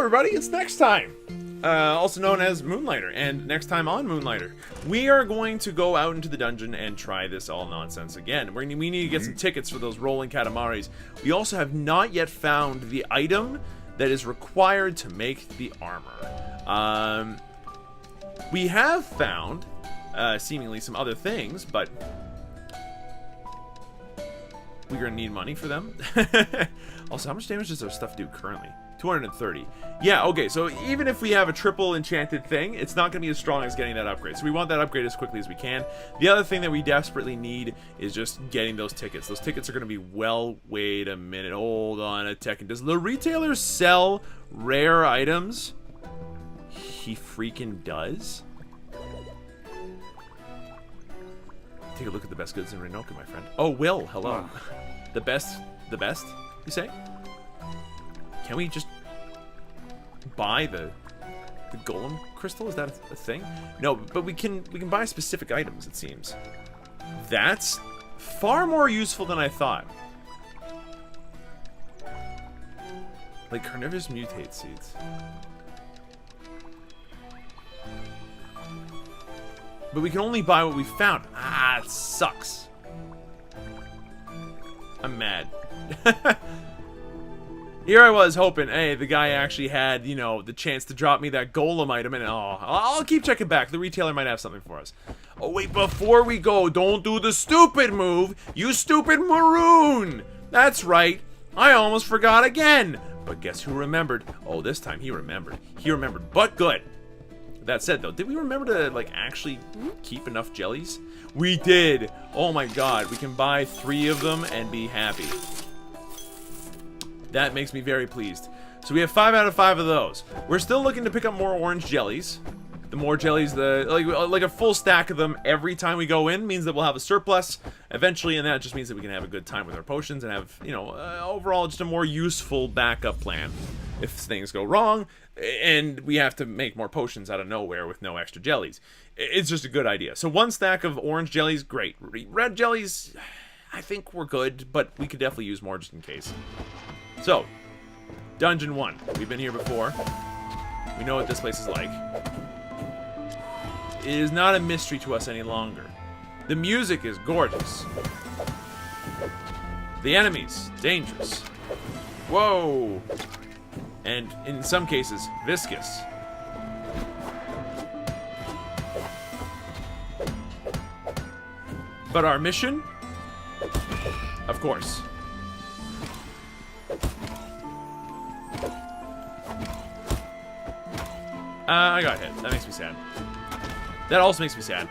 everybody, it's next time, also known as Moonlighter, and next time on Moonlighter, we are going to go out into the dungeon and try this all nonsense again. We need to get some tickets for those rolling Katamaris. We also have not yet found the item that is required to make the armor. We have found, seemingly some other things, but we're gonna need money for them. Also, how much damage does our stuff do currently? 230. Yeah, okay, so even if we have a triple enchanted thing, it's not gonna be as strong as getting that upgrade. So we want that upgrade as quickly as we can. The other thing that we desperately need is just getting those tickets. Those tickets are gonna be, well, wait a minute, hold on a second. Does the retailer sell rare items? He freaking does? Take a look at the best goods in Renoka, my friend. Oh, Will, hello. The best, you say? Can we just buy the golem crystal? Is that a thing? No, but we can buy specific items, it seems. That's far more useful than I thought. Like carnivorous mutate seeds. But we can only buy what we found. Ah, it sucks. I'm mad. Here I was hoping, hey, the guy actually had, you know, the chance to drop me that golem item, and oh, I'll keep checking back. The retailer might have something for us. Oh, wait, before we go, don't do the stupid move, you stupid maroon! That's right, I almost forgot again. But guess who remembered? Oh, this time he remembered. He remembered, but good. That said, though, did we remember to, like, actually keep enough jellies? We did! Oh my god, we can buy 3 of them and be happy. That makes me very pleased. So we have 5 out of 5 of those. We're still looking to pick up more orange jellies. The more jellies, like a full stack of them every time we go in means that we'll have a surplus eventually, and that just means that we can have a good time with our potions and have, you know, overall just a more useful backup plan if things go wrong and we have to make more potions out of nowhere with no extra jellies. It's just a good idea. So 1 stack of orange jellies, great. Red jellies, I think we're good, but we could definitely use more just in case. So, Dungeon 1. We've been here before. We know what this place is like. It is not a mystery to us any longer. The music is gorgeous. The enemies, dangerous. Whoa! And, in some cases, viscous. But our mission? Of course. I got hit. That makes me sad. That also makes me sad.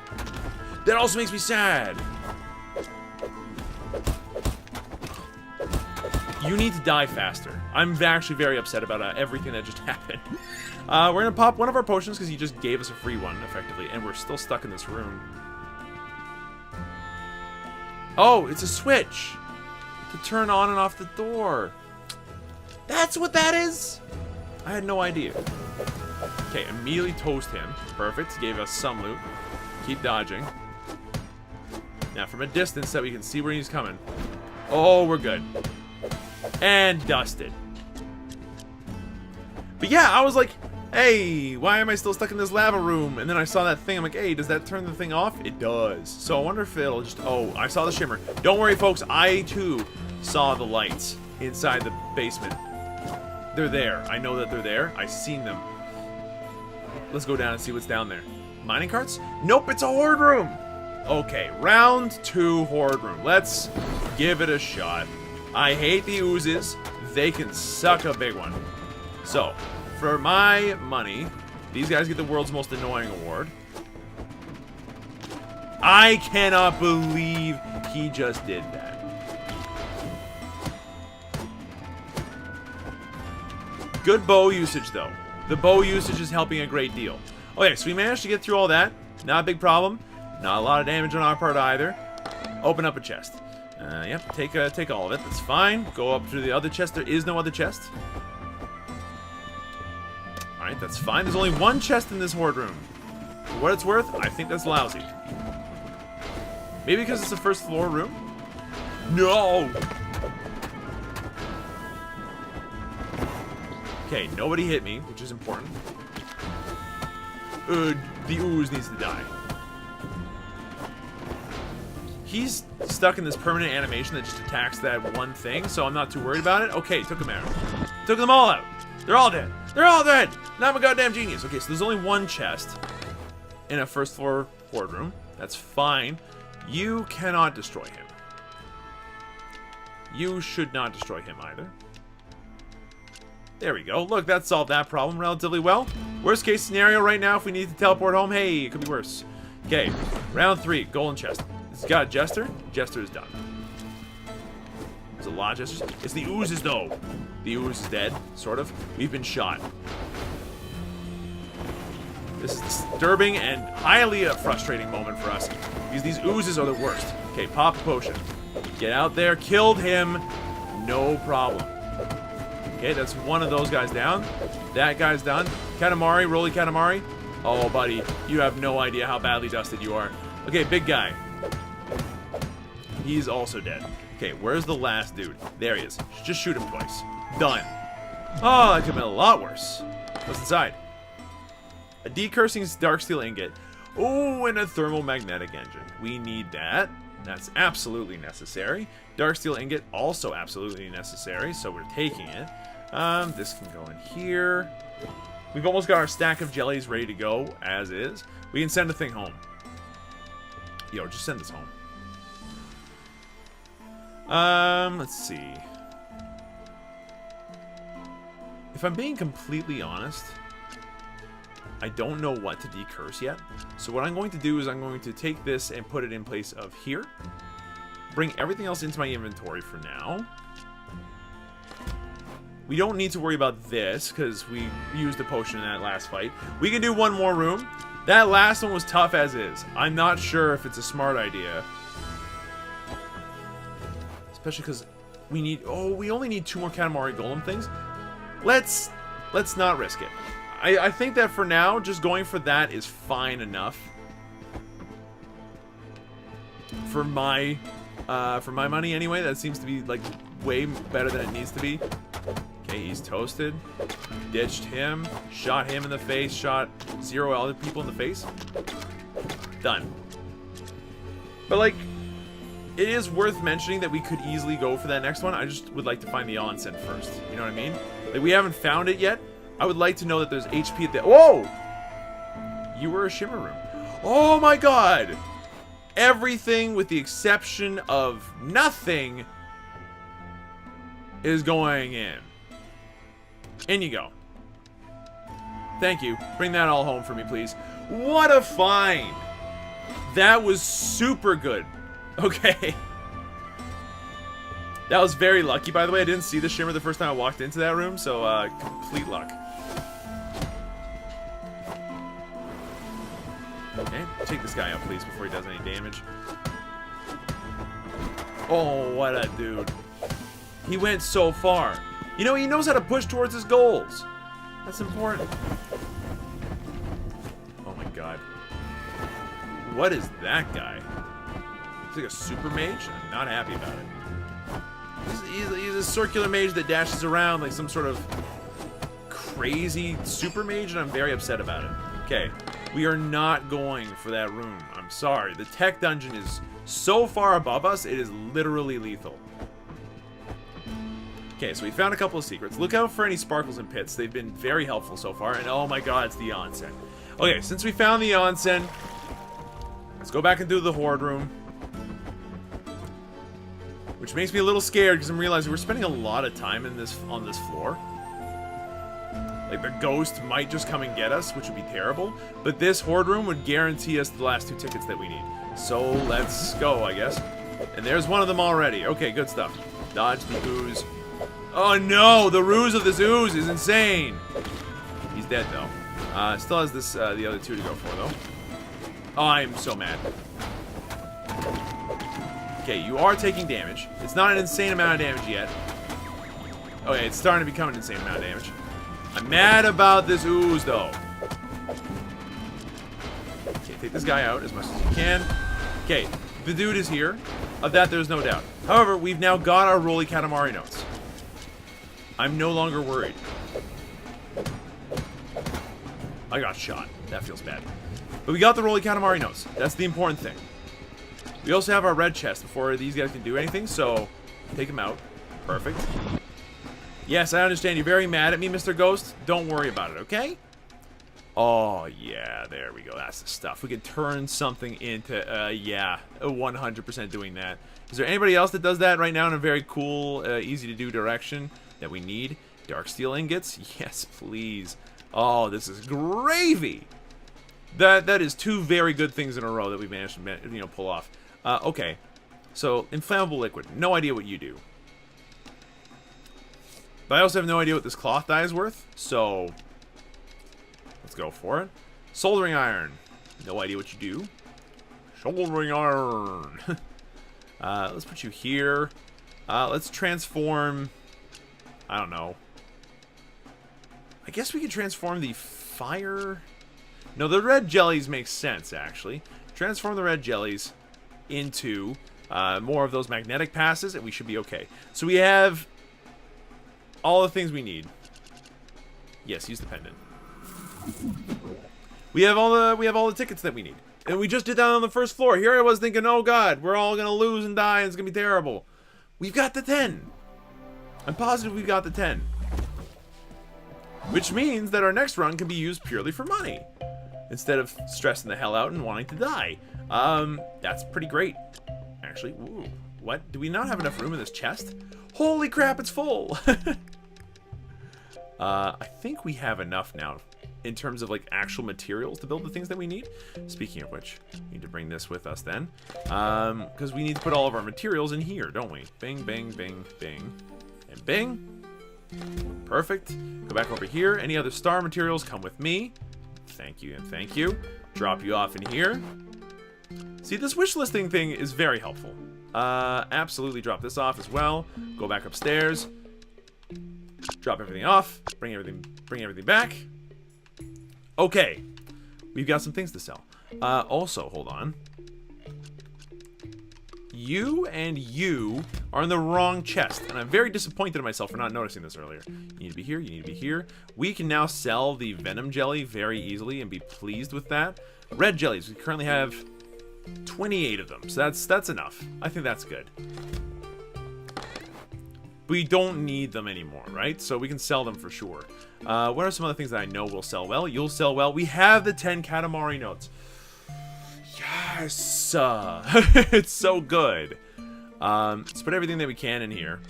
That also makes me sad! You need to die faster. I'm actually very upset about everything that just happened. We're gonna pop one of our potions because he just gave us a free one, effectively, and we're still stuck in this room. Oh, it's a switch! To turn on and off the door. That's what that is? I had no idea. Okay, immediately toast him. Perfect. Gave us some loot. Keep dodging. Now, from a distance that we can see where he's coming. Oh, we're good. And dusted. But yeah, I was like, hey, why am I still stuck in this lava room? And then I saw that thing. I'm like, hey, does that turn the thing off? It does. So I wonder if it'll just... Oh, I saw the shimmer. Don't worry, folks. I, too, saw the lights inside the basement. They're there. I know that they're there. I've seen them. Let's go down and see what's down there. Mining carts? Nope, it's a horde room! Okay, round 2 horde room. Let's give it a shot. I hate the oozes. They can suck a big one. So, for my money, these guys get the world's most annoying award. I cannot believe he just did that. Good bow usage, though. The bow usage is helping a great deal. Okay, so we managed to get through all that. Not a big problem. Not a lot of damage on our part either. Open up a chest. Yep, take all of it. That's fine. Go up to the other chest. There is no other chest. Alright, that's fine. There's only 1 chest in this horde room. For what it's worth, I think that's lousy. Maybe because it's a first floor room? No! Okay, nobody hit me, which is important. The ooze needs to die. He's stuck in this permanent animation that just attacks that one thing, so I'm not too worried about it. Okay, took him out. Took them all out. They're all dead. They're all dead! Now I'm a goddamn genius. Okay, so there's only one chest in a first floor horde room. That's fine. You cannot destroy him. You should not destroy him either. There we go. Look, that solved that problem relatively well. Worst case scenario right now, if we need to teleport home, hey, it could be worse. Okay, round 3, golden chest. It's got a jester. Jester is done. There's a lot of jesters. It's the oozes, though. The ooze is dead, sort of. We've been shot. This is disturbing and highly a frustrating moment for us, because these oozes are the worst. Okay, pop a potion. Get out there. Killed him. No problem. Okay, that's one of those guys down. That guy's done. Katamari, Roly Katamari. Oh, buddy, you have no idea how badly dusted you are. Okay, big guy. He's also dead. Okay, where's the last dude? There he is. Just shoot him twice. Done. Oh, that could have been a lot worse. What's inside? A decursing darksteel ingot. Oh, and a thermomagnetic engine. We need that. That's absolutely necessary. Darksteel ingot, also absolutely necessary, so we're taking it. This can go in here. We've almost got our stack of jellies ready to go, as is. We can send the thing home. Yo, just send this home. Let's see. If I'm being completely honest, I don't know what to decurse yet. So what I'm going to do is I'm going to take this and put it in place of here. Bring everything else into my inventory for now. We don't need to worry about this because we used a potion in that last fight. We can do one more room. That last one was tough as is. I'm not sure if it's a smart idea. Especially because we need... Oh, we only need 2 more Katamari Golem things. Let's not risk it. I think that for now, just going for that is fine enough. For my money anyway, that seems to be like way better than it needs to be. Okay, he's toasted. Ditched him. Shot him in the face. Shot 0 other people in the face. Done. But like, it is worth mentioning that we could easily go for that next one. I just would like to find the onsen first. You know what I mean? Like, we haven't found it yet. I would like to know that there's HP at the... Whoa! You were a shimmer room. Oh my god! Everything with the exception of nothing is going in. In you go. Thank you. Bring that all home for me, please. What a find! That was super good. Okay. That was very lucky, by the way. I didn't see the shimmer the first time I walked into that room, so complete luck. Okay, take this guy out, please, before he does any damage. Oh, what a dude. He went so far. You know, he knows how to push towards his goals. That's important. Oh my god. What is that guy? He's like a super mage? I'm not happy about it. He's a circular mage that dashes around like some sort of crazy super mage, and I'm very upset about it. Okay, we are not going for that room. I'm sorry. The tech dungeon is so far above us, it is literally lethal. Okay, so we found a couple of secrets. Look out for any sparkles and pits. They've been very helpful so far, and oh my god, it's the onsen. Okay, since we found the onsen, let's go back and do the horde room. Which makes me a little scared because I'm realizing we're spending a lot of time in on this floor. Like, the ghost might just come and get us, which would be terrible. But this horde room would guarantee us the last 2 tickets that we need. So, let's go, I guess. And there's one of them already. Okay, good stuff. Dodge the ooze. Oh no! The ruse of this ooze is insane! He's dead, though. Still has this, the other 2 to go for, though. Oh, I'm so mad. Okay, you are taking damage. It's not an insane amount of damage yet. Okay, it's starting to become an insane amount of damage. I'm mad about this ooze, though. Okay, take this guy out as much as you can. Okay, the dude is here. Of that, there's no doubt. However, we've now got our Roly Katamari notes. I'm no longer worried. I got shot. That feels bad. But we got the Roly Katamari notes. That's the important thing. We also have our red chest before these guys can do anything, so take them out. Perfect. Yes, I understand you're very mad at me, Mr. Ghost. Don't worry about it, okay? Oh, yeah, there we go. That's the stuff. We can turn something into, yeah, 100% doing that. Is there anybody else that does that right now in a very cool, easy-to-do direction that we need? Dark steel ingots? Yes, please. Oh, this is gravy! That is two very good things in a row that we managed to, pull off. Okay. So, inflammable liquid. No idea what you do. But I also have no idea what this cloth dye is worth, so let's go for it. Soldering iron. No idea what you do. Soldering iron. Let's put you here. Let's transform... I don't know. I guess we could transform the fire... No, the red jellies make sense, actually. Transform the red jellies into more of those magnetic passes, and we should be okay. So we have all the things we need. Yes, use the pendant. We have all the tickets that we need. And we just did that on the first floor. Here I was thinking, oh god, we're all gonna lose and die and it's gonna be terrible. We've got the 10. I'm positive we've got the 10. Which means that our next run can be used purely for money. Instead of stressing the hell out and wanting to die. That's pretty great. Actually, ooh, what? Do we not have enough room in this chest? Holy crap, it's full! I think we have enough now in terms of like actual materials to build the things that we need. Speaking of which, we need to bring this with us then. Because we need to put all of our materials in here, don't we? Bing, bing, bing, bing, and bing. Perfect. Go back over here. Any other star materials come with me. Thank you and thank you. Drop you off in here. See, this wish listing thing is very helpful. Absolutely drop this off as well. Go back upstairs. Drop everything off. Bring everything back. Okay. We've got some things to sell. Also, hold on. You and you are in the wrong chest, and I'm very disappointed in myself for not noticing this earlier. You need to be here, you need to be here. We can now sell the venom jelly very easily and be pleased with that. Red jellies, we currently have 28 of them, so that's enough. I think that's good. We don't need them anymore, right? So we can sell them for sure. What are some other things that I know will sell well? You'll sell well. We have the 10 Katamari notes. Yes! It's so good. Let's put everything that we can in here.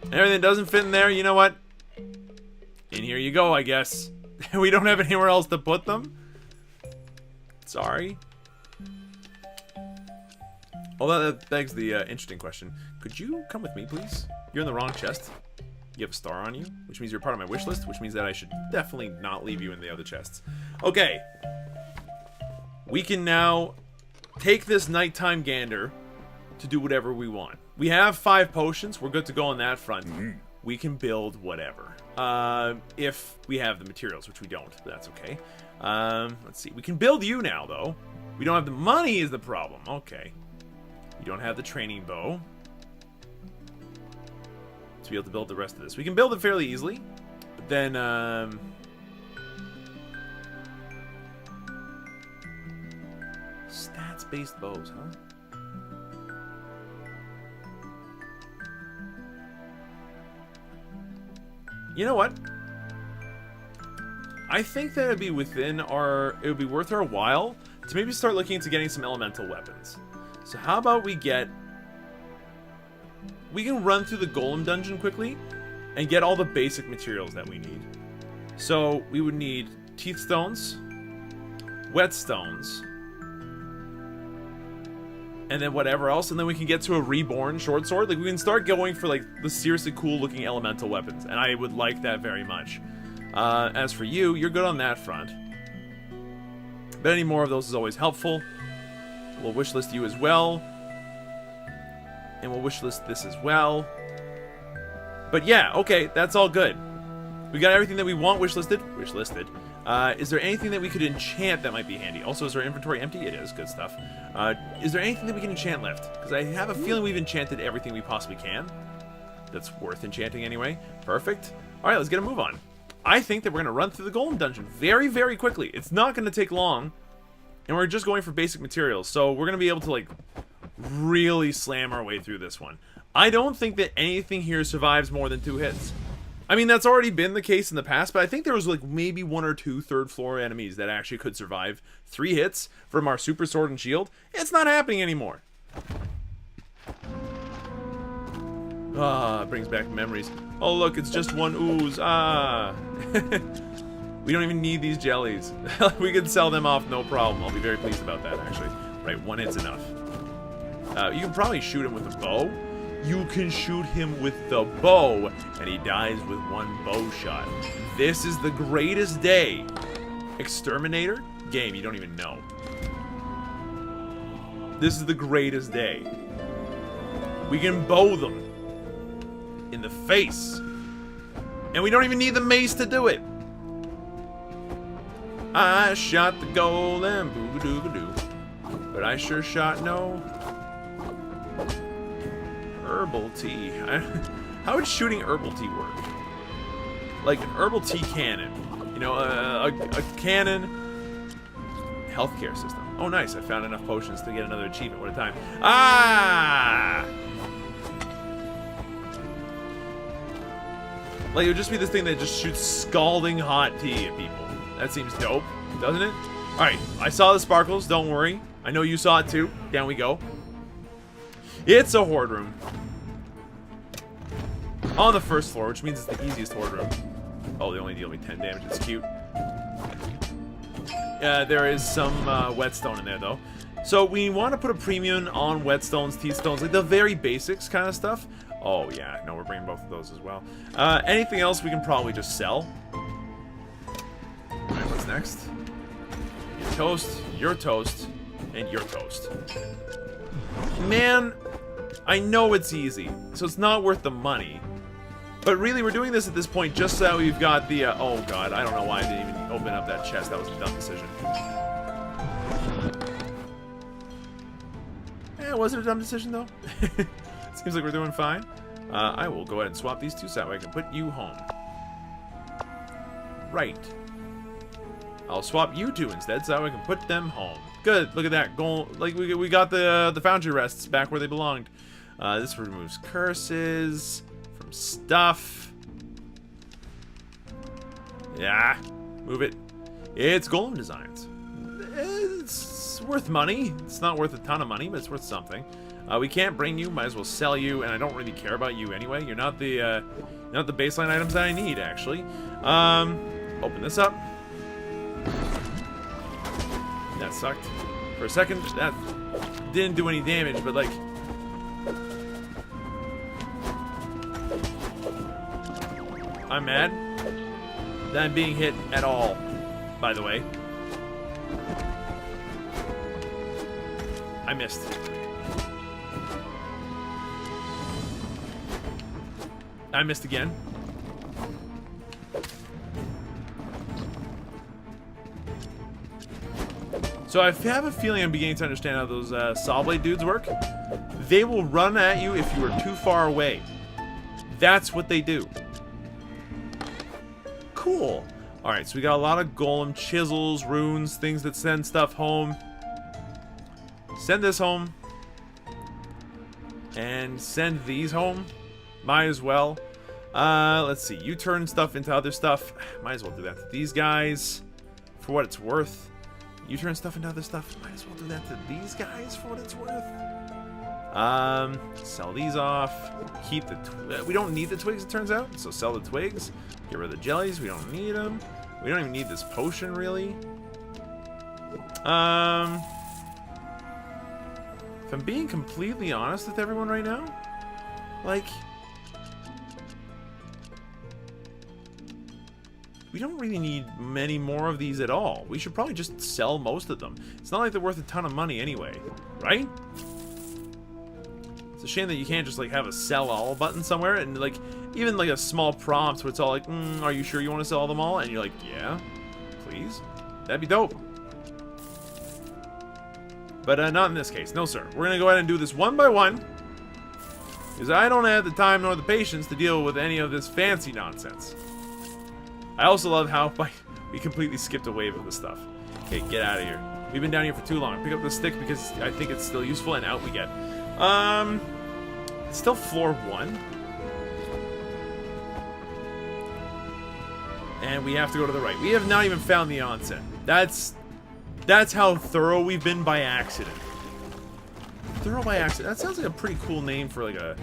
And everything that doesn't fit in there, you know what? In here you go, I guess. We don't have anywhere else to put them. Sorry. Although that begs the interesting question. Could you come with me, please? You're in the wrong chest. You have a star on you, which means you're part of my wish list, which means that I should definitely not leave you in the other chests. Okay. We can now take this nighttime gander to do whatever we want. We have 5 potions. We're good to go on that front. We can build whatever. If we have the materials, which we don't, but that's okay. Let's see. We can build you now, though. We don't have the money is the problem. Okay. We don't have the training bow to be able to build the rest of this. We can build it fairly easily, but then, stats-based bows, huh? You know what? I think that it'd be within our... It would be worth our while to maybe start looking into getting some elemental weapons. So how about we get... We can run through the golem dungeon quickly and get all the basic materials that we need. So we would need teeth stones, whetstones, and then whatever else, and then we can get to a reborn short sword. Like, we can start going for, like, the seriously cool looking elemental weapons, and I would like that very much. As for you, you're good on that front. But any more of those is always helpful. We'll wishlist you as well. And we'll wishlist this as well. But yeah, okay, that's all good. We got everything that we want wishlisted. Wishlisted. Is there anything that we could enchant that might be handy? Also, is our inventory empty? It is. Good stuff. Is there anything that we can enchant left? Because I have a feeling we've enchanted everything we possibly can. That's worth enchanting anyway. Perfect. Alright, let's get a move on. I think that we're going to run through the golem dungeon very, very quickly. It's not going to take long, and we're just going for basic materials, so we're going to be able to, like, really slam our way through this one. I don't think that anything here survives more than 2 hits. I mean, that's already been the case in the past, but I think there was, like, maybe 1 or 2 third floor enemies that actually could survive 3 hits from our super sword and shield. It's not happening anymore. Ah, it brings back memories. Oh, look, it's just 1 ooze. Ah. We don't even need these jellies. We can sell them off, no problem. I'll be very pleased about that, actually. Right, 1 hit's enough. You can probably shoot him with a bow. You can shoot him with the bow, and he dies with 1 bow shot. This is the greatest day. Exterminator? Game, you don't even know. This is the greatest day. We can bow them in the face. And we don't even need the mace to do it. I shot the golem, boo-ba-doo-ba-doo. But I sure shot no herbal tea. How would shooting herbal tea work? Like an herbal tea cannon. You know, a cannon healthcare system. Oh, nice. I found enough potions to get another achievement. What a time. Ah! Like, it would just be this thing that just shoots scalding hot tea at people. That seems dope, doesn't it? Alright, I saw the sparkles. Don't worry. I know you saw it too. Down we go. It's a horde room. On the first floor, which means it's the easiest horde room. Oh, they only deal me 10 damage. It's cute. There is some whetstone in there, though. So we want to put a premium on whetstones, T-stones, like the very basics kind of stuff. Oh, yeah. No, we're bringing both of those as well. Anything else we can probably just sell. Alright, what's next? Your toast, and your toast. Man, I know it's easy, so it's not worth the money. But really, we're doing this at this point just so we've got the, oh god, I don't know why I didn't even open up that chest. That was a dumb decision. Was it a dumb decision, though? Seems like we're doing fine. I will go ahead and swap these two so I can put you home. Right. I'll swap you two instead so I can put them home. Good, look at that. Like, we got the foundry rests back where they belonged. This removes curses from stuff. Yeah, move it. It's golem designs. It's worth money. It's not worth a ton of money, but it's worth something. We can't bring you. Might as well sell you, and I don't really care about you anyway. You're not the baseline items that I need, actually. Open this up. That sucked. For a second, that didn't do any damage, but like... I'm mad that I'm being hit at all, by the way. I missed. I missed again. So I have a feeling I'm beginning to understand how those saw blade dudes work. They will run at you if you are too far away. That's what they do. Cool. Alright, so we got a lot of golem chisels, runes, things that send stuff home. Send this home. And send these home. Might as well. Let's see. You turn stuff into other stuff. Might as well do that to these guys. For what it's worth. You turn stuff into other stuff. Might as well do that to these guys for what it's worth. Sell these off. Keep the... we don't need the twigs, it turns out. So sell the twigs. Get rid of the jellies. We don't need them. We don't even need this potion, really. If I'm being completely honest with everyone right now, like... we don't really need many more of these at all. We should probably just sell most of them. It's not like they're worth a ton of money anyway, right? It's a shame that you can't just like have a sell all button somewhere and like even like a small prompt where it's all like, are you sure you want to sell them all? And you're like, yeah, please. That'd be dope. But not in this case. No, sir. We're going to go ahead and do this one by one. Because I don't have the time nor the patience to deal with any of this fancy nonsense. I also love how we completely skipped a wave of this stuff. Okay, get out of here. We've been down here for too long. Pick up the stick because I think it's still useful, and out we get. It's still floor 1. And we have to go to the right. We have not even found the onset. That's how thorough we've been by accident. Thorough by accident. That sounds like a pretty cool name for like a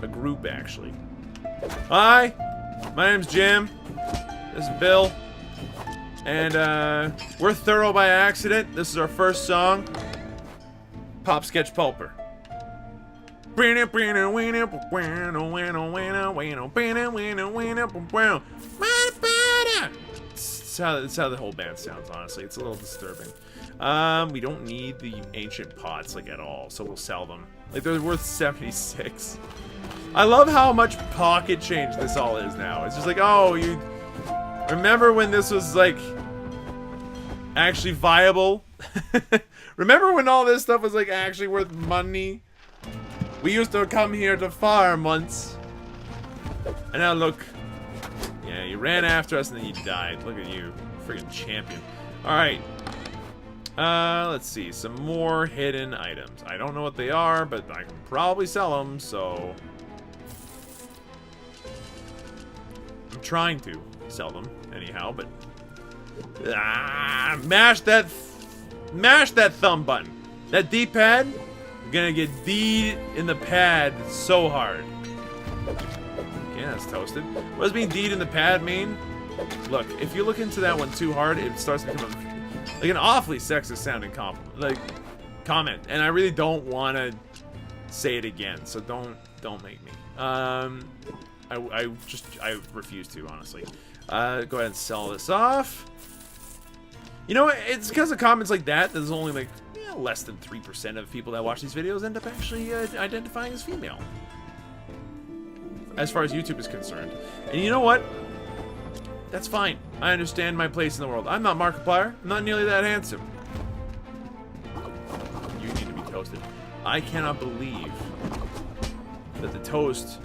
group, actually. Hi, my name's Jim. This is Bill. And we're thorough by accident. This is our first song. Pop Sketch Pulper. That's how the whole band sounds, honestly. It's a little disturbing. We don't need the ancient pots, like, at all, so we'll sell them. Like, they're worth 76. I love how much pocket change this all is now. It's just like, oh, you... Remember when this was, like, actually viable? Remember when all this stuff was, like, actually worth money? We used to come here to farm once. And now look. Yeah, you ran after us and then you died. Look at you. Friggin' champion. Alright. Let's see. Some more hidden items. I don't know what they are, but I can probably sell them, so... I'm trying to sell them, anyhow, but... Mash that thumb button. That D-pad, I'm gonna get D'd in the pad so hard. Okay, that's toasted. What does being D'd in the pad mean? Look, if you look into that one too hard, it starts to become like an awfully sexist sounding comment. And I really don't want to say it again, so don't make me. I refuse to, honestly. Go ahead and sell this off. You know, it's because of comments like that, there's only like less than 3% of people that watch these videos end up actually identifying as female. As far as YouTube is concerned. And you know what? That's fine. I understand my place in the world. I'm not Markiplier. I'm not nearly that handsome. You need to be toasted. I cannot believe that the toast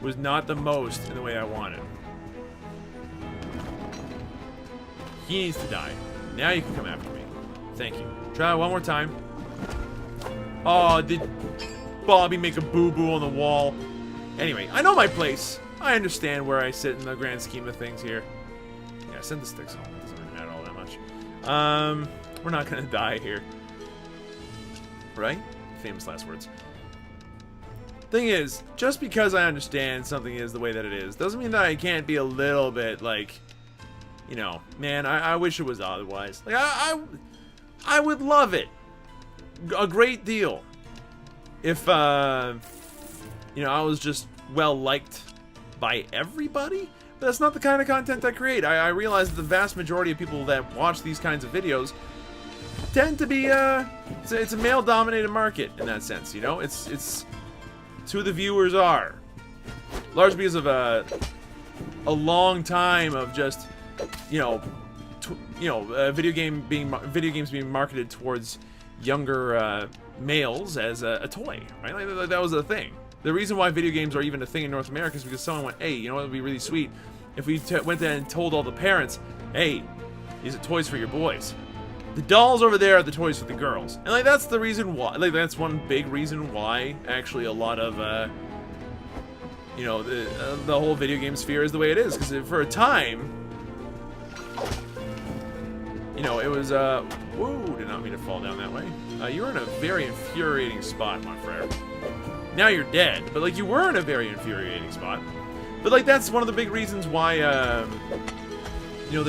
was not the most in the way I wanted. He needs to die. Now you can come after me. Thank you. Try it one more time. Oh, did Bobby make a boo-boo on the wall? Anyway, I know my place. I understand where I sit in the grand scheme of things here. Yeah, send the sticks home. It doesn't really matter all that much. We're not gonna die here. Right? Famous last words. Thing is, just because I understand something is the way that it is, doesn't mean that I can't be a little bit, like, you know, man, I wish it was otherwise. Like, I would love it a great deal if, you know, I was just well-liked by everybody. But that's not the kind of content I create. I realize that the vast majority of people that watch these kinds of videos tend to be, it's a male-dominated market in that sense, you know? It's who the viewers are. Largely because of a long time of just, you know, video games being marketed towards younger males as a toy, right? Like, that was a thing. The reason why video games are even a thing in North America is because someone went, hey, you know what would be really sweet if we went there and told all the parents, hey, these are toys for your boys. The dolls over there are the toys for the girls. And like that's the reason why, like that's one big reason why actually a lot of you know, the whole video game sphere is the way it is, because for a time, you know, it was whoa, did not mean to fall down that way. You were in a very infuriating spot, my friend. Now you're dead, but like you were in a very infuriating spot. But like that's one of the big reasons why you know,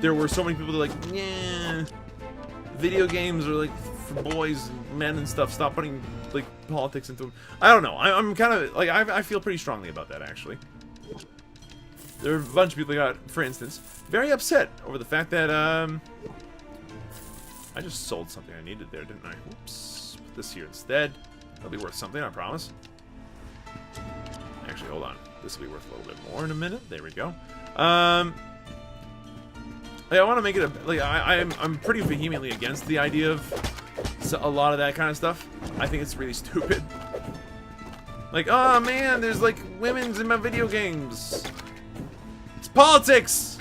there were so many people that were like, yeah, video games are like for boys and men and stuff. Stop putting like politics into them. I don't know. I'm kind of like I feel pretty strongly about that actually. There are a bunch of people that got, for instance, very upset over the fact that I just sold something I needed there, didn't I? Oops. Put this here instead. That'll be worth something, I promise. Actually, hold on. This will be worth a little bit more in a minute. There we go. Like, I want to make it a, like I'm pretty vehemently against the idea of a lot of that kind of stuff. I think it's really stupid. Like, oh man, there's like women's in my video games. It's politics.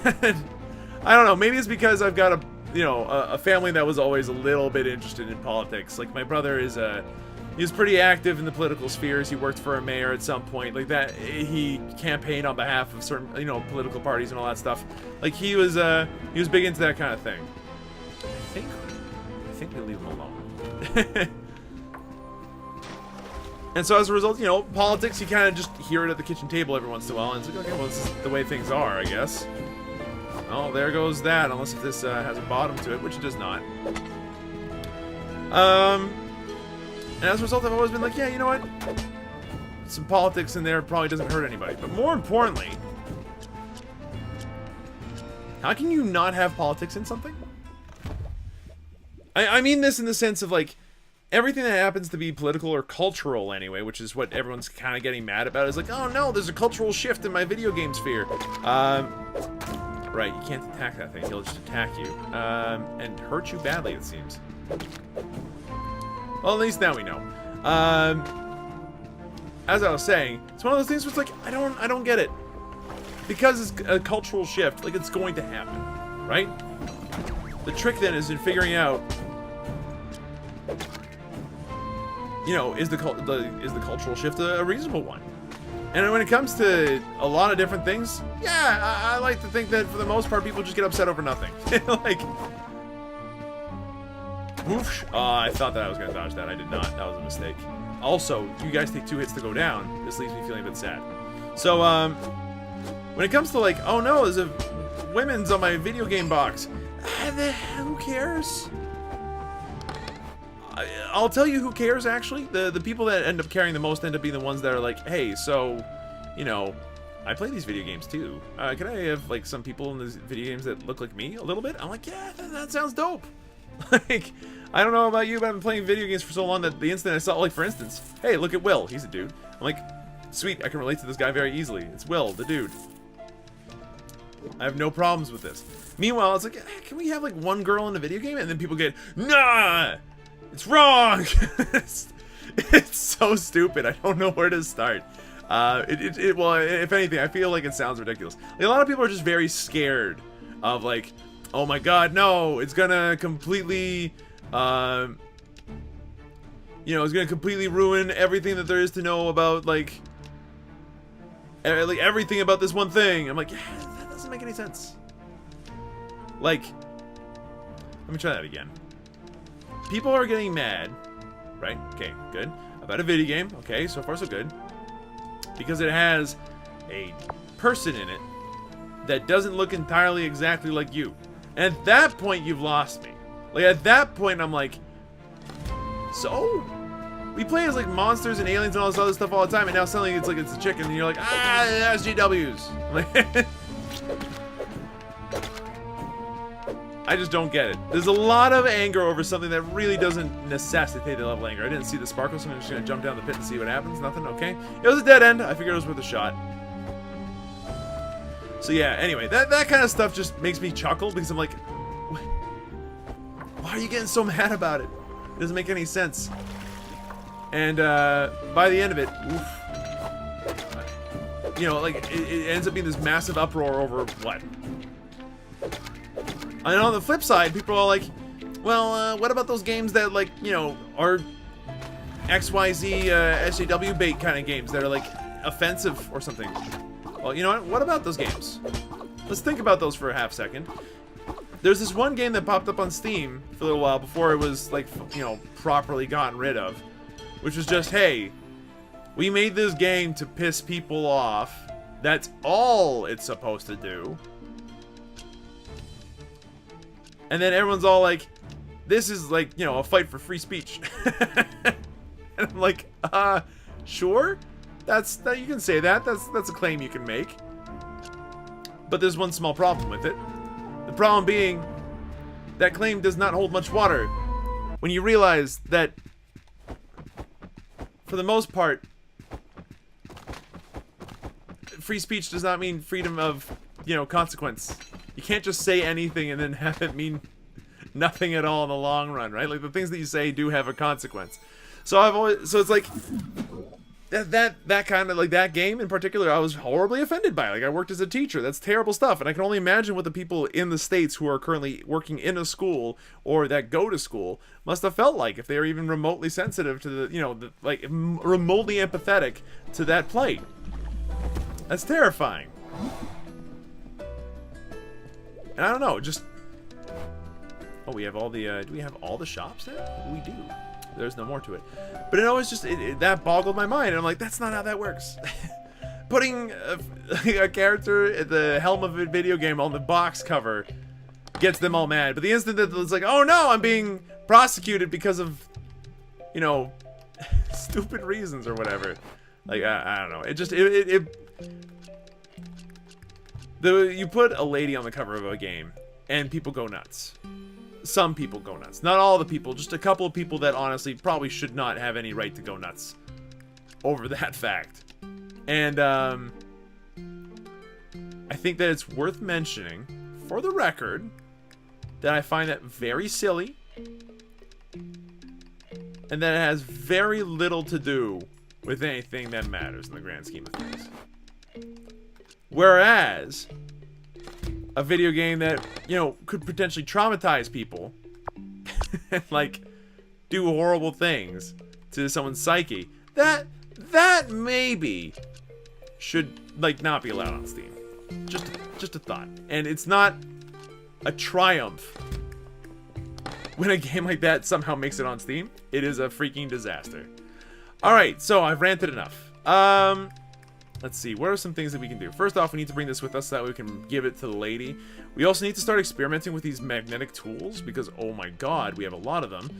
I don't know, maybe it's because I've got a family that was always a little bit interested in politics. Like my brother is he was pretty active in the political spheres. He worked for a mayor at some point. Like that, he campaigned on behalf of certain, political parties and all that stuff. Like he was big into that kind of thing. I think we leave him alone. And so as a result, politics, you kind of just hear it at the kitchen table every once in a while, and it's like, okay, well, this is the way things are, I guess. Oh, there goes that, unless if this has a bottom to it, which it does not. And as a result, I've always been like, yeah, you know what? Some politics in there probably doesn't hurt anybody. But more importantly, how can you not have politics in something? I mean this in the sense of, like, everything that happens to be political or cultural anyway, which is what everyone's kind of getting mad about, is like, oh no, there's a cultural shift in my video game sphere. Right, you can't attack that thing. He'll just attack you. And hurt you badly, it seems. Well, at least now we know. As I was saying, it's one of those things where it's like, I don't get it. Because it's a cultural shift, like, it's going to happen, right? The trick then is in figuring out, is the cultural shift a reasonable one? And when it comes to a lot of different things, yeah, I like to think that for the most part, people just get upset over nothing. Like, whoosh. I thought that I was going to dodge that. I did not. That was a mistake. Also, you guys take 2 hits to go down. This leaves me feeling a bit sad. So, when it comes to like, oh no, there's a women's on my video game box. Who cares? I'll tell you who cares, actually. The people that end up caring the most end up being the ones that are like, hey, so, I play these video games too. Can I have, like, some people in these video games that look like me a little bit? I'm like, yeah, that sounds dope. Like, I don't know about you, but I've been playing video games for so long that the instant I saw, like, for instance, hey, look at Will. He's a dude. I'm like, sweet, I can relate to this guy very easily. It's Will, the dude. I have no problems with this. Meanwhile, it's like, hey, can we have, like, one girl in a video game? And then people get, nah! It's wrong! It's so stupid. I don't know where to start. Well, if anything, I feel like it sounds ridiculous. Like, a lot of people are just very scared of, like, oh my god, no, it's gonna completely, it's gonna completely ruin everything that there is to know about, like everything about this one thing. I'm like, yeah, that doesn't make any sense. Like, let me try that again. People are getting mad, right? Okay, good. About a video game. Okay, so far so good. Because it has a person in it that doesn't look entirely exactly like you. And at that point, you've lost me. Like, at that point, I'm like, so? We play as, like, monsters and aliens and all this other stuff all the time, and now suddenly it's like it's a chicken, and you're like, ah, SGWs. Like, I just don't get it. There's a lot of anger over something that really doesn't necessitate a level of anger. I didn't see the sparkle, so I'm just gonna jump down the pit and see what happens. Nothing, okay. It was a dead end. I figured it was worth a shot. So yeah, anyway, that kind of stuff just makes me chuckle, because I'm like, why are you getting so mad about it? It doesn't make any sense. And by the end of it, oof, like, it ends up being this massive uproar over what? And on the flip side, people are like, well, what about those games that, like, are XYZ SJW bait kind of games that are, like, offensive or something? Well, you know what about those games? Let's think about those for a half second. There's this one game that popped up on Steam for a little while before it was, like, properly gotten rid of, which was just, hey, we made this game to piss people off. That's all it's supposed to do. And then everyone's all like, this is, like, a fight for free speech. And I'm like, sure? That you can say that. That's a claim you can make. But there's one small problem with it. The problem being, that claim does not hold much water. When you realize that, for the most part, free speech does not mean freedom of, consequence. You can't just say anything and then have it mean nothing at all in the long run, right? Like, the things that you say do have a consequence. So it's like that kind of like that game in particular, I was horribly offended by. Like I worked as a teacher. That's terrible stuff, and I can only imagine what the people in the States who are currently working in a school or that go to school must have felt like if they were even remotely sensitive to the like remotely empathetic to that plight. That's terrifying. And I don't know, just... Oh, we have all the, do we have all the shops there? We do. There's no more to it. But it always just, that boggled my mind. And I'm like, that's not how that works. Putting a character at the helm of a video game on the box cover gets them all mad. But the instant that it's like, oh no, I'm being prosecuted because of, you know, stupid reasons or whatever. Like, I don't know. It just, you put a lady on the cover of a game, and people go nuts. Some people go nuts. Not all the people, just a couple of people that honestly probably should not have any right to go nuts over that fact. And, I think that it's worth mentioning, for the record, that I find that very silly, and that it has very little to do with anything that matters in the grand scheme of things. Whereas, a video game that, you know, could potentially traumatize people and, like, do horrible things to someone's psyche, that maybe should, like, not be allowed on Steam. Just a thought. And it's not a triumph when a game like that somehow makes it on Steam. It is a freaking disaster. Alright, so I've ranted enough. Let's see, what are some things that we can do? First off, we need to bring this with us so that we can give it to the lady. We also need to start experimenting with these magnetic tools because, oh my god, we have a lot of them.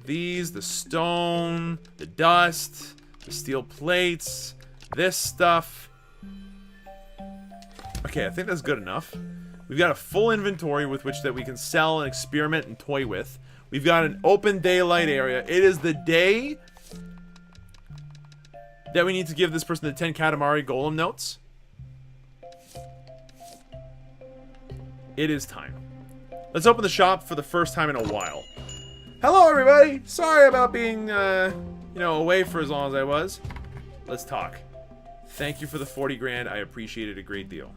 These, the stone, the dust, the steel plates, this stuff. Okay, I think that's good enough. We've got a full inventory with which that we can sell and experiment and toy with. We've got an open daylight area. It is the day that we need to give this person the 10 Katamari Golem notes. It is time. Let's open the shop for the first time in a while. Hello, everybody! Sorry about being, away for as long as I was. Let's talk. Thank you for the 40 grand. I appreciate it a great deal.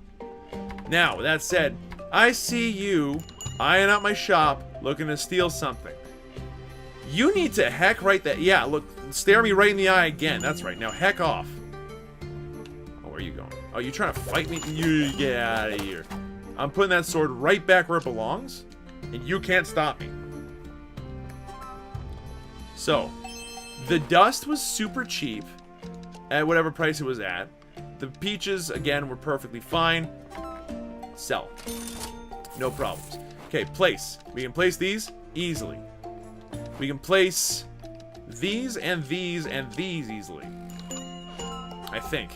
Now, with that said, I see you eyeing out my shop looking to steal something. You need to heck right that. Yeah, look, stare me right in the eye again. That's right. Now heck off. Oh, where are you going? Oh, you trying to fight me? You get out of here. I'm putting that sword right back where it belongs, and you can't stop me. So, the dust was super cheap at whatever price it was at. The peaches, again, were perfectly fine. Sell. No problems. Okay, place. We can place these easily. We can place these and these and these easily. I think.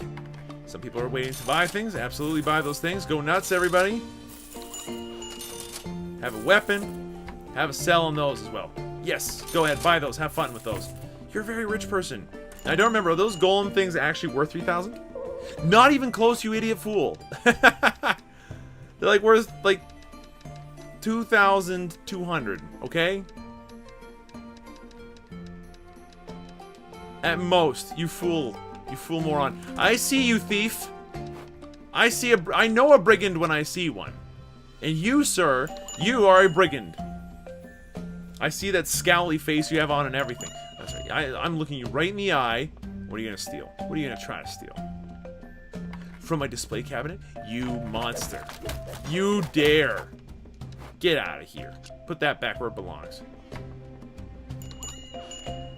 Some people are waiting to buy things. Absolutely buy those things. Go nuts, everybody. Have a weapon. Have a sell on those as well. Yes, go ahead. Buy those. Have fun with those. You're a very rich person. I don't remember. Are those golem things actually worth 3,000? Not even close, you idiot fool. They're like worth like 2,200, okay? At most, you fool moron. I see you, thief. I know a brigand when I see one. And you, sir, you are a brigand. I see that scowly face you have on and everything. That's right. I'm looking you right in the eye. What are you gonna steal? What are you gonna try to steal? From my display cabinet? You monster. You dare. Get out of here. Put that back where it belongs.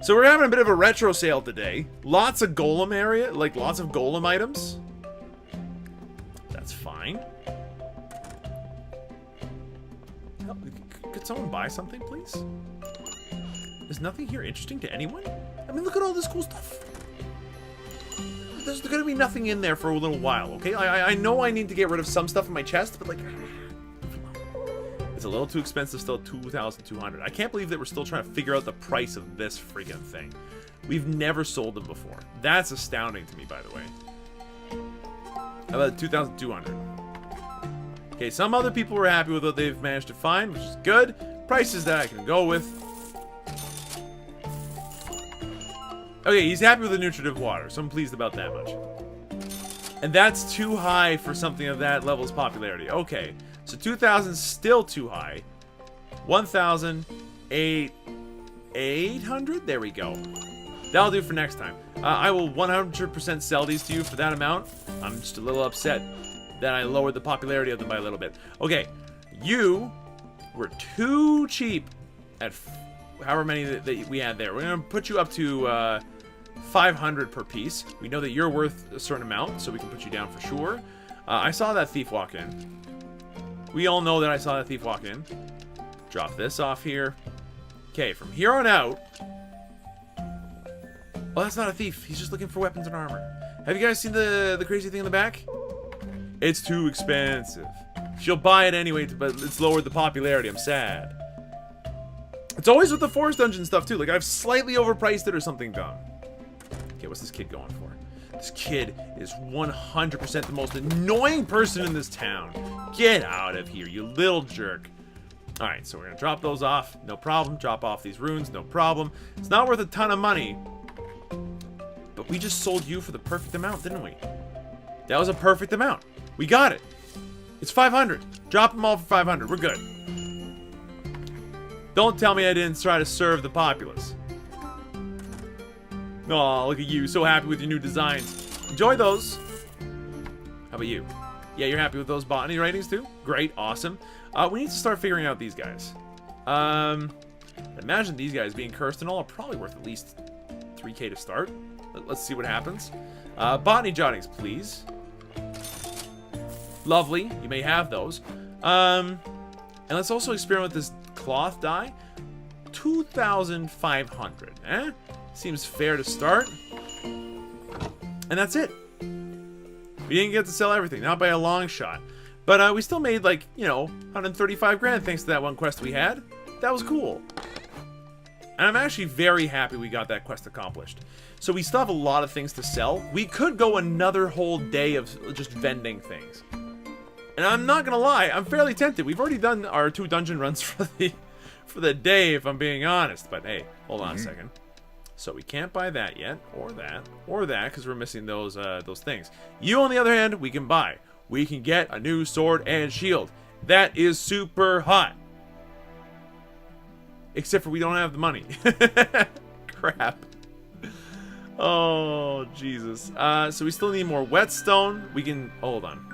So we're having a bit of a retro sale today. Lots of golem area, like lots of golem items. That's fine. Could someone buy something, please? Is nothing here interesting to anyone? I mean, look at all this cool stuff. There's gonna be nothing in there for a little while, okay? I know I need to get rid of some stuff in my chest, but like... It's a little too expensive still, 2,200. I can't believe that we're still trying to figure out the price of this freaking thing. We've never sold them before. That's astounding to me, by the way. How about 2,200? Okay, some other people were happy with what they've managed to find, which is good. Prices that I can go with. Okay, he's happy with the nutritive water, so I'm pleased about that much. And that's too high for something of that level's popularity. Okay, so 2,000 still too high. 1,800? There we go. That'll do for next time. I will 100% sell these to you for that amount. I'm just a little upset that I lowered the popularity of them by a little bit. Okay, you were too cheap at however many that we had there. We're going to put you up to 500 per piece. We know that you're worth a certain amount, so we can put you down for sure. I saw that thief walk in. We all know that I saw that thief walk in. Drop this off here. Okay, from here on out... Oh, that's not a thief. He's just looking for weapons and armor. Have you guys seen the crazy thing in the back? It's too expensive. She'll buy it anyway, but it's lowered the popularity. I'm sad. It's always with the forest dungeon stuff, too. Like, I've slightly overpriced it or something dumb. Okay, what's this kid going for? This kid is 100% the most annoying person in this town. Get out of here, you little jerk. Alright, so we're going to drop those off. No problem. Drop off these runes. No problem. It's not worth a ton of money. But we just sold you for the perfect amount, didn't we? That was a perfect amount. We got it. It's 500. Drop them all for 500. We're good. Don't tell me I didn't try to serve the populace. Aw, look at you. So happy with your new designs. Enjoy those. How about you? Yeah, you're happy with those botany writings too? Great. Awesome. We need to start figuring out these guys. Imagine these guys being cursed and all are probably worth at least 3k to start. Let's see what happens. Botany jottings, please. Lovely. You may have those. And let's also experiment with this cloth dye. 2,500. Seems fair to start. And that's it. We didn't get to sell everything. Not by a long shot. But we still made, like, you know, 135 grand thanks to that one quest we had. That was cool. And I'm actually very happy we got that quest accomplished. So we still have a lot of things to sell. We could go another whole day of just vending things. And I'm not gonna lie, I'm fairly tempted. We've already done our 2 dungeon runs for the day, if I'm being honest. But hey, hold on a second. So we can't buy that yet, or that, because we're missing those things. You, on the other hand, we can buy. We can get a new sword and shield. That is super hot. Except for we don't have the money. Crap. Oh, Jesus. So we still need more whetstone. We can... hold on.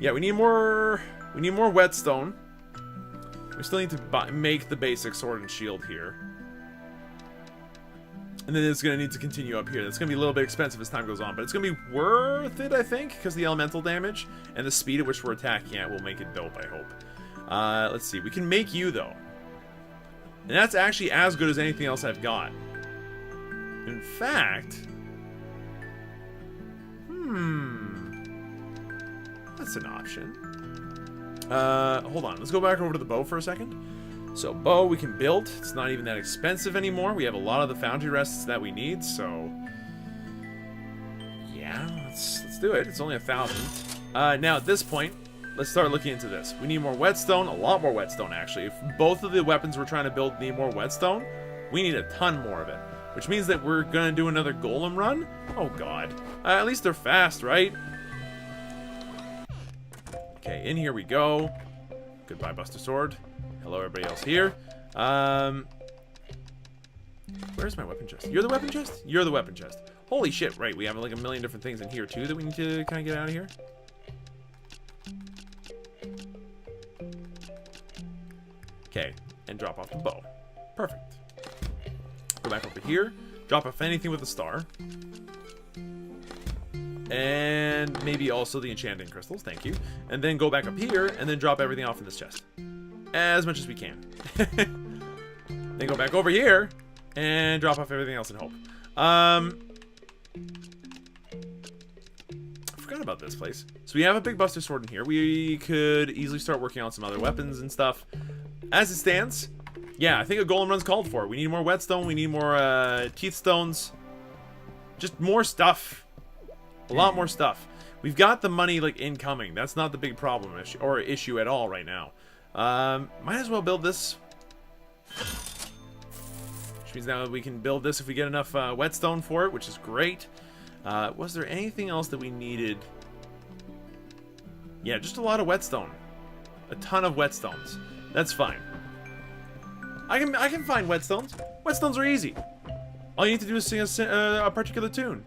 Yeah, we need more whetstone. We still need to make the basic sword and shield here. And then it's going to need to continue up here. That's going to be a little bit expensive as time goes on. But it's going to be worth it, I think. Because the elemental damage and the speed at which we're attacking it will make it dope, I hope. Let's see. We can make you, though. And that's actually as good as anything else I've got. In fact... that's an option. Hold on. Let's go back over to the bow for a second. So, bow we can build. It's not even that expensive anymore. We have a lot of the foundry rests that we need, so... yeah, let's do it. It's only 1,000. Now, at this point, let's start looking into this. We need more whetstone. A lot more whetstone, actually. If both of the weapons we're trying to build need more whetstone, we need a ton more of it. Which means that we're going to do another golem run? Oh, God. At least they're fast, right? Okay, in here we go. Goodbye, Buster Sword. Hello, everybody else here. Where's my weapon chest? You're the weapon chest? You're the weapon chest. Holy shit, right. We have like a million different things in here, too, that we need to kind of get out of here. Okay, and drop off the bow. Perfect. Go back over here. Drop off anything with a star. And maybe also the enchanting crystals, thank you. And then go back up here, and then drop everything off in this chest. As much as we can. Then go back over here, and drop off everything else in hope. I forgot about this place. So we have a big Buster Sword in here. We could easily start working on some other weapons and stuff. As it stands, yeah, I think a golem run's called for. We need more whetstone, we need more teeth stones. Just more stuff. A lot more stuff. We've got the money, like, incoming. That's not the big problem or issue at all right now. Might as well build this. Which means now we can build this if we get enough whetstone for it, which is great. Was there anything else that we needed? Yeah, just a lot of whetstone. A ton of whetstones. That's fine. I can find whetstones. Whetstones are easy. All you need to do is sing a particular tune.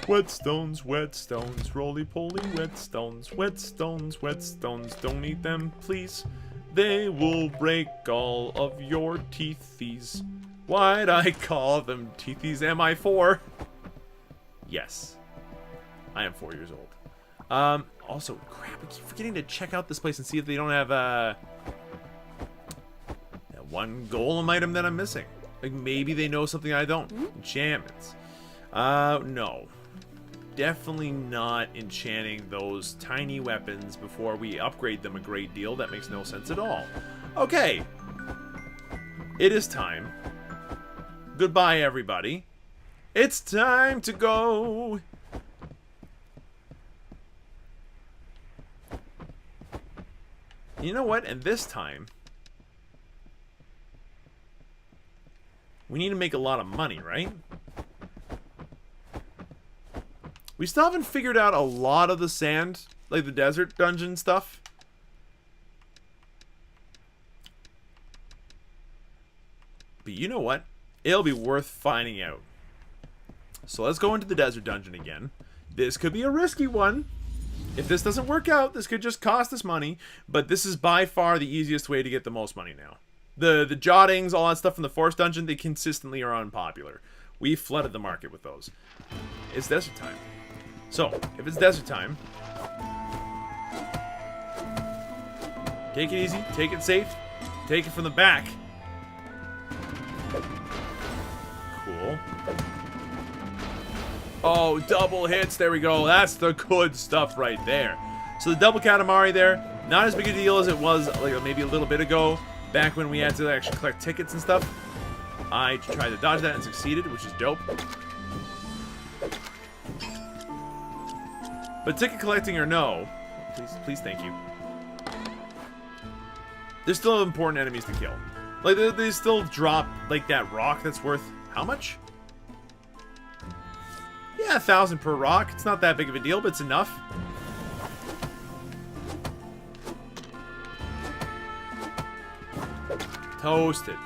Whetstones, whetstones, roly-poly whetstones, whetstones, whetstones, don't eat them, please. They will break all of your teethies. Why'd I call them teethies? Am I 4? Yes. I am 4 years old. Also, crap, I keep forgetting to check out this place and see if they don't have, that one golem item that I'm missing. Like, maybe they know something I don't. Enchantments. No. Definitely not enchanting those tiny weapons before we upgrade them a great deal. That makes no sense at all. Okay. It is time. Goodbye, everybody. It's time to go. You know what? And this time, we need to make a lot of money, right? We still haven't figured out a lot of the sand, like the desert dungeon stuff. But you know what? It'll be worth finding out. So let's go into the desert dungeon again. This could be a risky one. If this doesn't work out, this could just cost us money. But this is by far the easiest way to get the most money now. The jottings, all that stuff from the forest dungeon, they consistently are unpopular. We flooded the market with those. It's desert time. So, if it's desert time, take it easy, take it safe, take it from the back. Cool. Oh, double hits, there we go. That's the good stuff right there. So the double Katamari there, not as big a deal as it was like maybe a little bit ago, back when we had to actually collect tickets and stuff. I tried to dodge that and succeeded, which is dope. But ticket collecting or no, please, thank you. There's still important enemies to kill. Like, they still drop, like, that rock that's worth, how much? Yeah, 1,000 per rock. It's not that big of a deal, but it's enough. Toasted.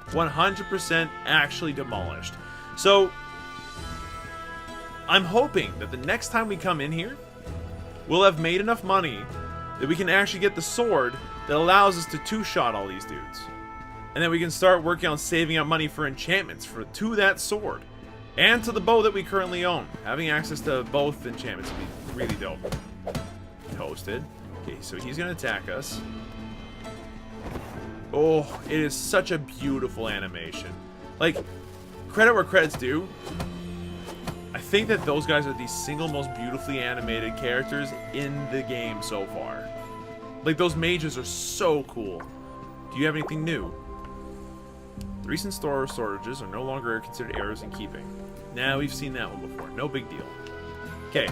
100% actually demolished. So, I'm hoping that the next time we come in here, we'll have made enough money that we can actually get the sword that allows us to two-shot all these dudes. And then we can start working on saving up money for enchantments to that sword. And to the bow that we currently own. Having access to both enchantments would be really dope. Toasted. Okay, so he's going to attack us. Oh, it is such a beautiful animation. Like, credit where credit's due. I think that those guys are the single most beautifully animated characters in the game so far. Like, those mages are so cool. Do you have anything new? The recent storages are no longer considered errors in keeping. Now, we've seen that one before. No big deal. Okay.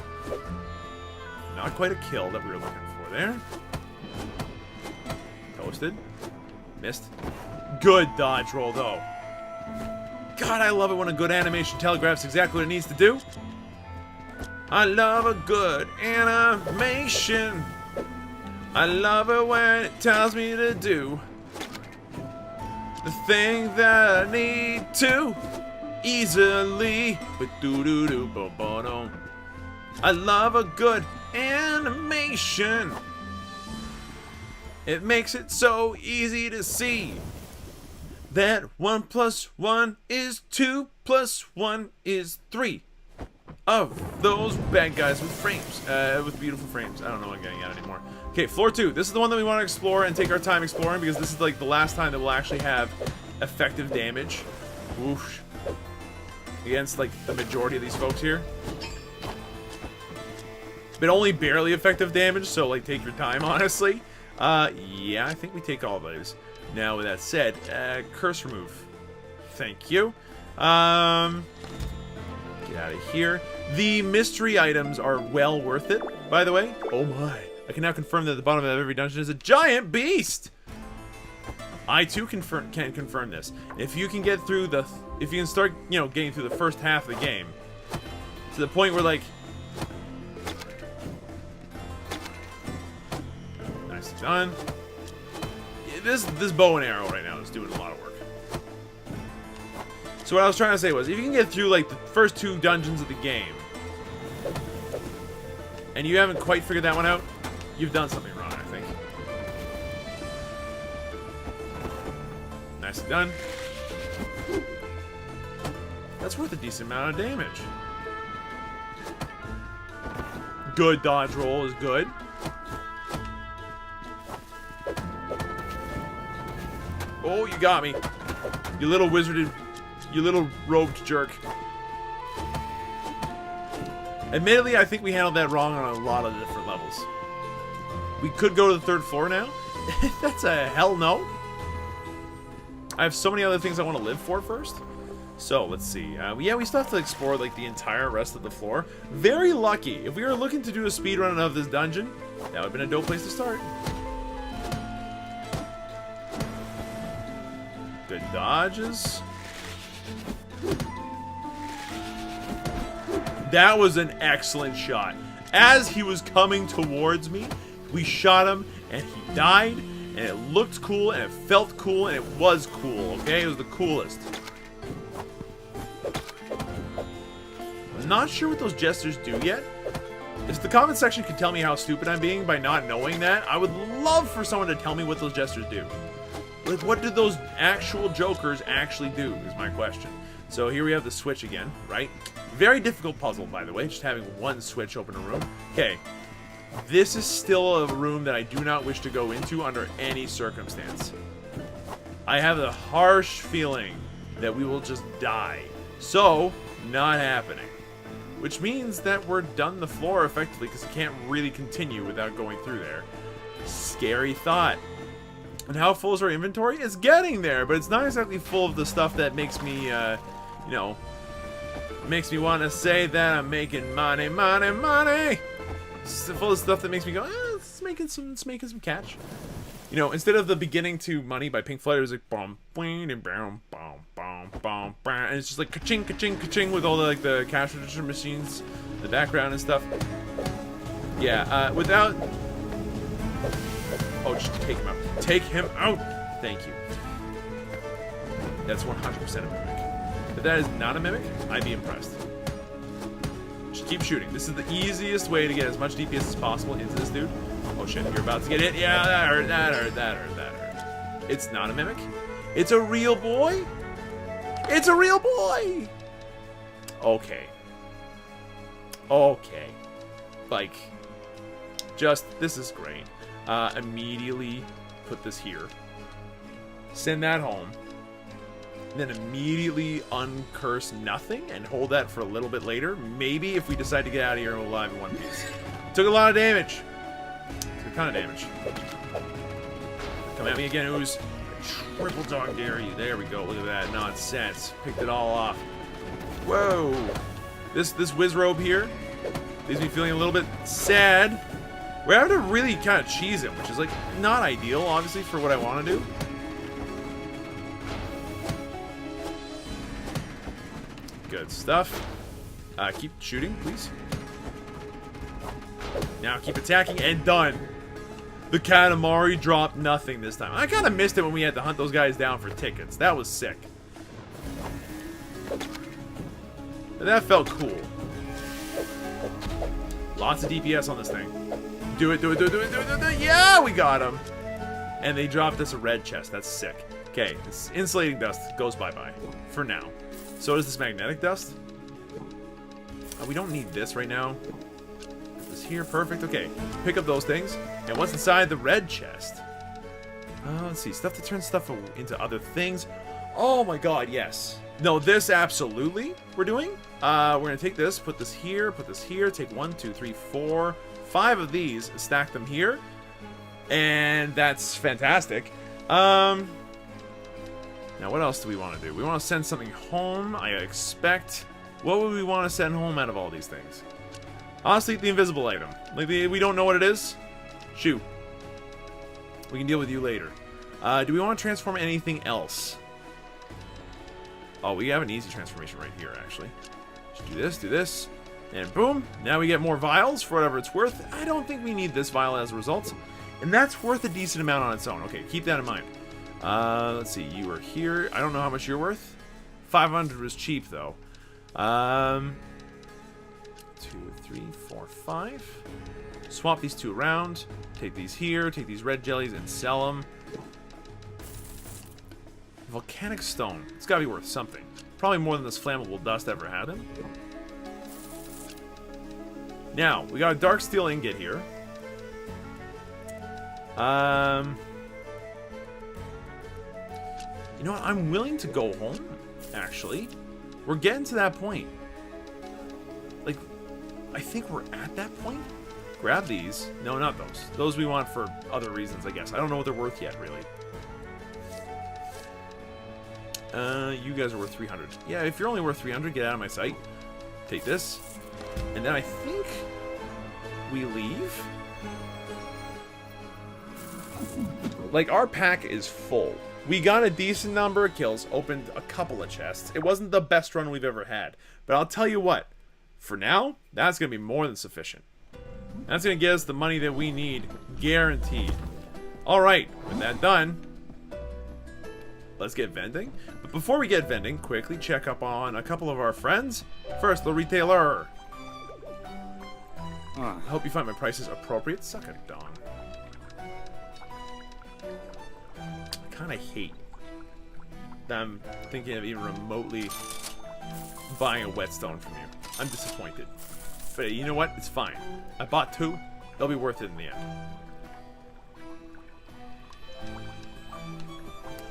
Not quite a kill that we were looking for there. Toasted. Missed. Good dodge roll, though. God, I love it when a good animation telegraphs exactly what it needs to do. I love a good animation. I love it when it tells me to do the thing that I need to easily. I love a good animation. It makes it so easy to see that 1 + 1 is 2 + 1 is 3 of those bad guys with frames, with beautiful frames. I don't know what I'm getting at anymore. Okay, floor 2. This is the one that we want to explore and take our time exploring because this is like the last time that we'll actually have effective damage. Whoosh. Against like the majority of these folks here. But only barely effective damage, so like take your time, honestly. Yeah, I think we take all those. Now, with that said, curse remove. Thank you. Get out of here. The mystery items are well worth it, by the way. Oh my. I can now confirm that at the bottom of every dungeon is a giant beast. I too can confirm this. If you can get through the, if you can start, you know, getting through the first half of the game, to the point where like, nice done. This bow and arrow right now is doing a lot of work. So what I was trying to say was, if you can get through like the first 2 dungeons of the game, and you haven't quite figured that one out, you've done something wrong, I think. Nicely done. That's worth a decent amount of damage. Good dodge roll is good. Oh, you got me. You little wizarded, you little robed jerk. Admittedly, I think we handled that wrong on a lot of different levels. We could go to the 3rd floor now. That's a hell no. I have so many other things I want to live for first. So, let's see. Yeah, we still have to explore like the entire rest of the floor. Very lucky. If we were looking to do a speedrun of this dungeon, that would have been a dope place to start. Good dodges. That was an excellent shot. As he was coming towards me, we shot him, and he died, and it looked cool, and it felt cool, and it was cool, okay? It was the coolest. I'm not sure what those gestures do yet. If the comment section could tell me how stupid I'm being by not knowing that, I would love for someone to tell me what those gestures do. Like, what do those actual jokers actually do, is my question. So here we have the switch again, right? Very difficult puzzle, by the way, just having one switch open a room. Okay, this is still a room that I do not wish to go into under any circumstance. I have a harsh feeling that we will just die. So, not happening. Which means that we're done the floor effectively, because it can't really continue without going through there. Scary thought. And how full is our inventory? It's getting there, but it's not exactly full of the stuff that makes me, you know, makes me want to say that I'm making money, money, money. It's full of stuff that makes me go, it's making some cash. You know, instead of the beginning to Money by Pink Floyd, it was like bum, boing, and bam, bum, bum, bum, bam, and it's just like ka-ching, ka-ching, ka-ching with all the like the cash register machines, the background and stuff. Yeah, without. Oh, just take him out. Take him out! Thank you. That's 100% a mimic. If that is not a mimic, I'd be impressed. Just keep shooting. This is the easiest way to get as much DPS as possible into this dude. Oh shit, you're about to get hit. Yeah, that hurt, that hurt, that hurt, that hurt. It's not a mimic. It's a real boy. It's a real boy! Okay. Okay. Like, just, this is great. Immediately put this here. Send that home. Then immediately uncurse nothing and hold that for a little bit later. Maybe if we decide to get out of here alive in one piece. Took a lot of damage. Took a ton of damage. Come at me again, Ooze. Triple dog dare you. There we go. Look at that nonsense. Picked it all off. Whoa. This whiz robe here leaves me feeling a little bit sad. We're having to really kind of cheese him, which is like not ideal, obviously, for what I want to do. Good stuff. Keep shooting, please. Now keep attacking, and done. The Katamari dropped nothing this time. I kind of missed it when we had to hunt those guys down for tickets. That was sick. And that felt cool. Lots of DPS on this thing. Do it, do it, do it, do it, do it, do it, do it. Yeah, we got him. And they dropped us a red chest. That's sick. Okay, this insulating dust goes bye-bye. For now. So does this magnetic dust. We don't need this right now. This here, perfect. Okay, pick up those things. And what's inside the red chest? Let's see. Stuff to turn stuff into other things. Oh my god, yes. No, this absolutely we're doing. We're going to take this, put this here, take 1, 2, 3, 4, 5 of these, stack them here, and that's fantastic. Now what else do we want to do? We want to send something home, I expect. What would we want to send home out of all these things? Honestly, the invisible item. Like, we don't know what it is. Shoo. We can deal with you later. Do we want to transform anything else? Oh, we have an easy transformation right here, actually. Just do this, and boom. Now we get more vials for whatever it's worth. I don't think we need this vial as a result. And that's worth a decent amount on its own. Okay, keep that in mind. Let's see, you are here. I don't know how much you're worth. 500 was cheap, though. 2, 3, 4, 5. Swap these two around. Take these here, take these red jellies and sell them. Volcanic stone. It's gotta be worth something. Probably more than this flammable dust ever had him. Now, we got a dark steel ingot here. You know what? I'm willing to go home, actually. We're getting to that point. Like, I think we're at that point. Grab these. No, not those. Those we want for other reasons, I guess. I don't know what they're worth yet, really. You guys are worth 300. Yeah, if you're only worth 300, get out of my sight. Take this. And then I think we leave. Like, our pack is full. We got a decent number of kills, opened a couple of chests. It wasn't the best run we've ever had. But I'll tell you what, for now, that's going to be more than sufficient. That's going to get us the money that we need, guaranteed. Alright, with that done, let's get vending. But before we get vending, quickly check up on a couple of our friends. First, the retailer. I hope you find my prices appropriate. Suck it, Dawn. I kind of hate that I'm thinking of even remotely buying a whetstone from you. I'm disappointed. But you know what? It's fine. I bought 2. They'll be worth it in the end.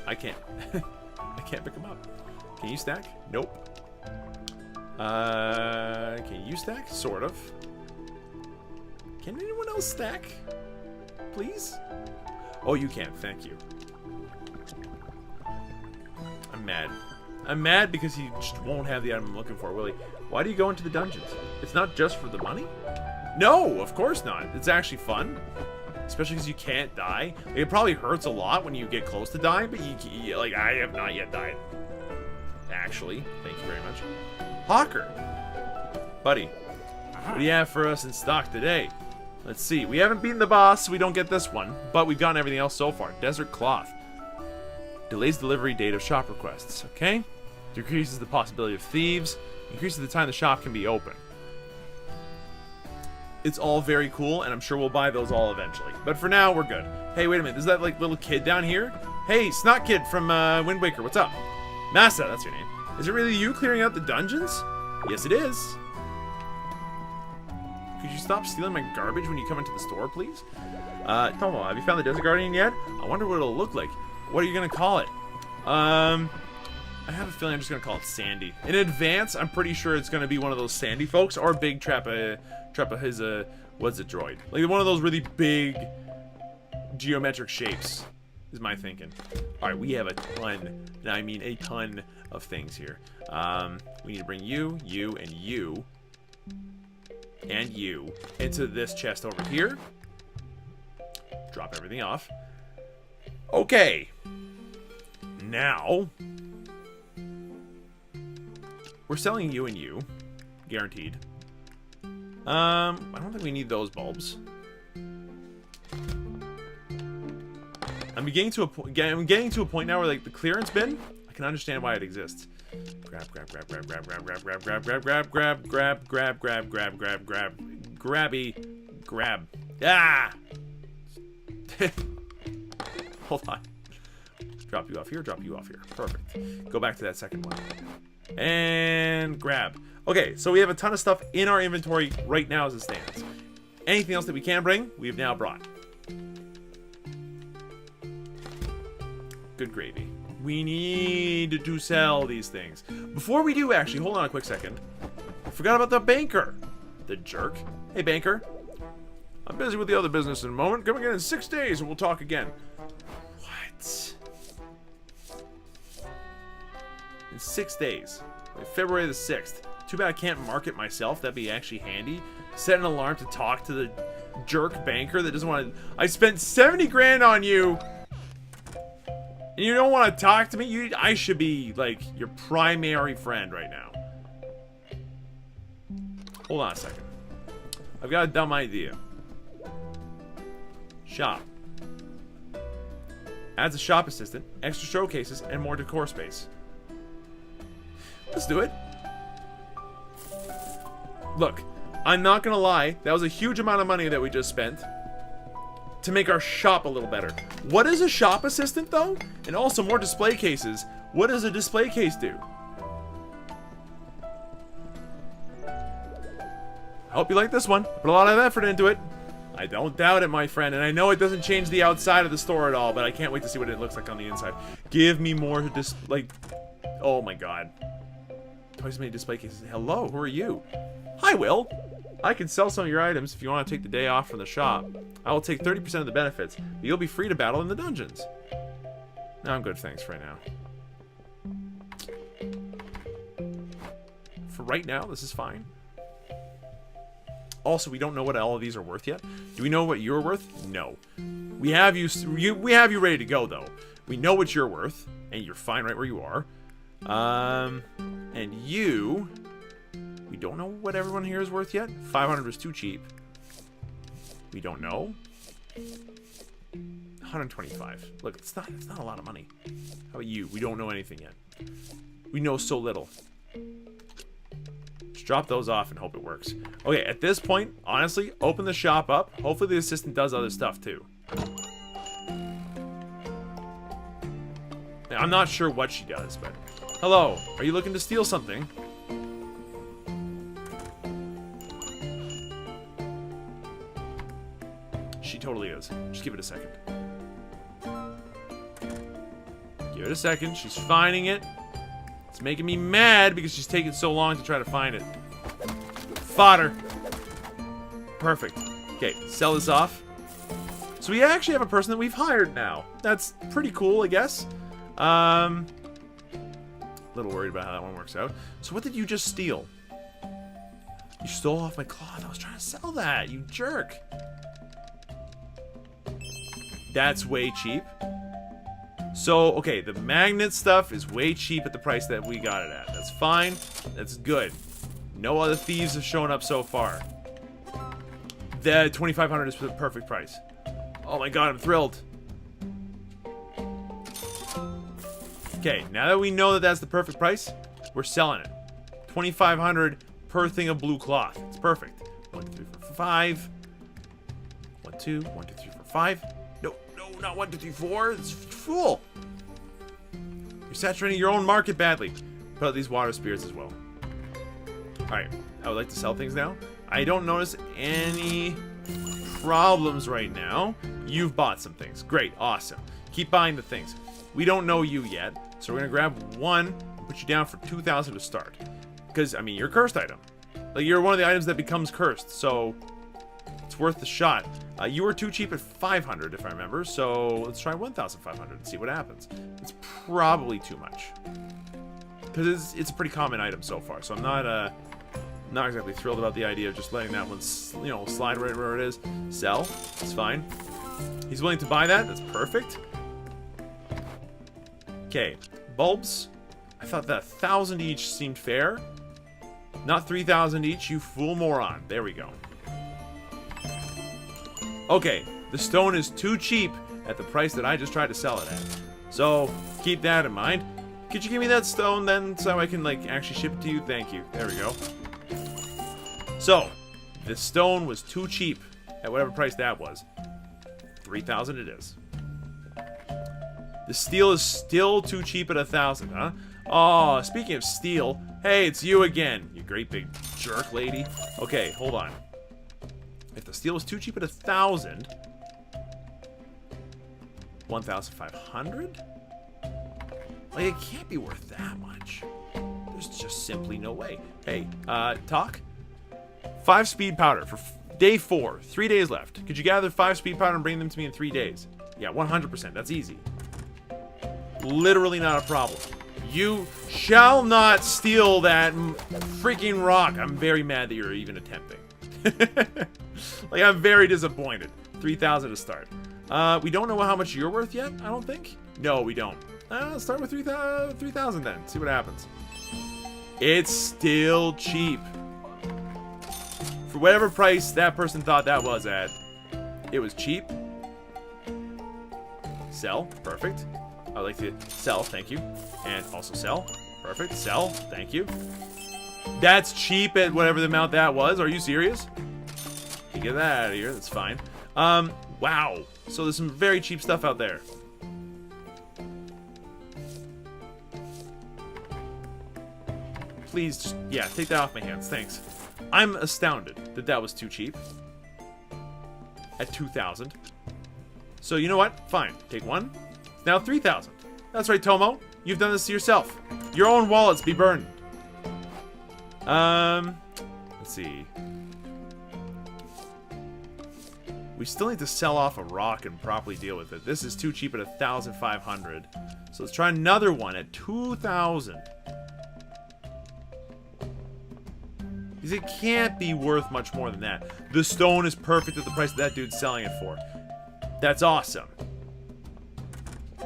I can't. I can't pick them up. Can you stack? Nope. Can you stack? Sort of. Can anyone else stack? Please? Oh, you can. Thank you. I'm mad. I'm mad because he just won't have the item I'm looking for, will he? Why do you go into the dungeons? It's not just for the money? No, of course not. It's actually fun. Especially because you can't die. It probably hurts a lot when you get close to dying, but you like, I have not yet died. Actually. Thank you very much. Hawker! Buddy, what do you have for us in stock today? Let's see. We haven't beaten the boss, so we don't get this one. But we've gotten everything else so far. Desert cloth. Delays delivery date of shop requests. Okay. Decreases the possibility of thieves. Increases the time the shop can be open. It's all very cool, and I'm sure we'll buy those all eventually. But for now, we're good. Hey, wait a minute. Is that, like, little kid down here? Hey, Snot Kid from Wind Waker. What's up? Massa, that's your name. Is it really you clearing out the dungeons? Yes, it is. Could you stop stealing my garbage when you come into the store, please? Tomo, have you found the Desert Guardian yet? I wonder what it'll look like. What are you going to call it? I have a feeling I'm just going to call it Sandy. In advance, I'm pretty sure it's going to be one of those Sandy folks or Big what's it, droid? Like one of those really big geometric shapes is my thinking. Alright, we have a ton, and I mean a ton of things here. We need to bring you, and you into this chest over here. Drop everything off. Okay. Now, we're selling you and you, guaranteed. I don't think we need those bulbs. I'm getting to a point now where, like, the clearance bin, I can understand why it exists. Grab. Ah! Hold on. Drop you off here, drop you off here. Perfect. Go back to that second one. And grab. Okay, so we have a ton of stuff in our inventory right now as it stands. Anything else that we can bring, we have now brought. Good gravy. We need to sell these things. Before we do, actually, hold on a quick second. I forgot about the banker. The jerk. Hey, banker. I'm busy with the other business in a moment. Come again in 6 days and we'll talk again. What? In 6 days. Like February the 6th. Too bad I can't mark it myself. That'd be actually handy. Set an alarm to talk to the jerk banker that doesn't want to... I spent 70 grand on you! And you don't want to talk to me? I should be, like, your primary friend right now. Hold on a second. I've got a dumb idea. Shop. Adds a shop assistant, extra showcases, and more decor space. Let's do it. Look, I'm not gonna lie, that was a huge amount of money that we just spent to make our shop a little better. What is a shop assistant, though? And also more display cases. What does a display case do? I hope you like this one. Put a lot of effort into it. I don't doubt it, my friend. And I know it doesn't change the outside of the store at all, but I can't wait to see what it looks like on the inside. Give me more oh my god. Twice as many display cases. Hello, who are you? Hi, Will. I can sell some of your items if you want to take the day off from the shop. I will take 30% of the benefits, but you'll be free to battle in the dungeons. No, I'm good, thanks, for right now. For right now, this is fine. Also, we don't know what all of these are worth yet. Do we know what you're worth? No. We have you ready to go, though. We know what you're worth, and you're fine right where you are. And you... We don't know what everyone here is worth yet. 500 is too cheap. We don't know. 125. Look, it's not a lot of money. How about you? We don't know anything yet. We know so little. Just drop those off and hope it works. Okay, at this point, honestly, open the shop up. Hopefully the assistant does other stuff too. Now, I'm not sure what she does, but... Hello, are you looking to steal something? She totally is. Just give it a second. Give it a second. She's finding it. It's making me mad because she's taking so long to try to find it. Fodder. Perfect. Okay, sell this off. So we actually have a person that we've hired now. That's pretty cool, I guess. A little worried about how that one works out. So what did you just steal? You stole off my cloth. I was trying to sell that, you jerk. That's way cheap. So, okay, the magnet stuff is way cheap at the price that we got it at. That's fine. That's good. No other thieves have shown up so far. The 2,500 is the perfect price. Oh my god, I'm thrilled. Okay, now that we know that that's the perfect price, we're selling it. 2,500 per thing of blue cloth. It's perfect. 1, 2, 3, 4, 5. 1, 2, 1, 2, 3, 4, 5. No, not 1, 2, 3, 4. It's fool. You're saturating your own market badly. Put out these water spirits as well. Alright, I would like to sell things now. I don't notice any problems right now. You've bought some things. Great, awesome. Keep buying the things. We don't know you yet, so we're gonna grab one and put you down for 2,000 to start. Because, I mean, you're a cursed item. Like, you're one of the items that becomes cursed, so it's worth the shot. You were too cheap at 500, if I remember, so let's try 1,500 and see what happens. It's probably too much. Because it's a pretty common item so far, so I'm not exactly thrilled about the idea of just letting that one, you know, slide right where it is. Sell. It's fine. He's willing to buy that. That's perfect. Okay. Bulbs. I thought that 1,000 each seemed fair. Not 3,000 each, you fool moron. There we go. Okay. The stone is too cheap at the price that I just tried to sell it at. So, keep that in mind. Could you give me that stone then so I can, like, actually ship it to you? Thank you. There we go. So, the stone was too cheap at whatever price that was. 3,000 it is. The steel is still too cheap at 1,000, huh? Oh, speaking of steel, hey, it's you again, you great big jerk lady. Okay, hold on. If the steel was too cheap at 1,000, 1,500? Like, it can't be worth that much. There's just simply no way. Hey, talk? 5 speed powder for day 4. 3 days left. Could you gather 5 speed powder and bring them to me in 3 days? Yeah, 100%. That's easy. Literally not a problem. You shall not steal that freaking rock. I'm very mad that you're even attempting. I'm very disappointed. 3,000 to start. We don't know how much you're worth yet, I don't think. No, we don't. Let's start with 3,000 then. See what happens. It's still cheap. For whatever price that person thought that was at, it was cheap. Sell. Perfect. I'd like to sell. Thank you. And also sell. Perfect. Sell. Thank you. That's cheap at whatever the amount that was. Are you serious? You get that out of here. That's fine. Wow. So there's some very cheap stuff out there. Please, just, yeah, take that off my hands. Thanks. I'm astounded that that was too cheap. At 2,000. So you know what? Fine. Take one. It's now 3,000. That's right, Tomo. You've done this to yourself. Your own wallets be burned. Let's see. We still need to sell off a rock and properly deal with it. This is too cheap at 1,500. So let's try another one at 2,000. Because it can't be worth much more than that. The stone is perfect at the price that dude's selling it for. That's awesome.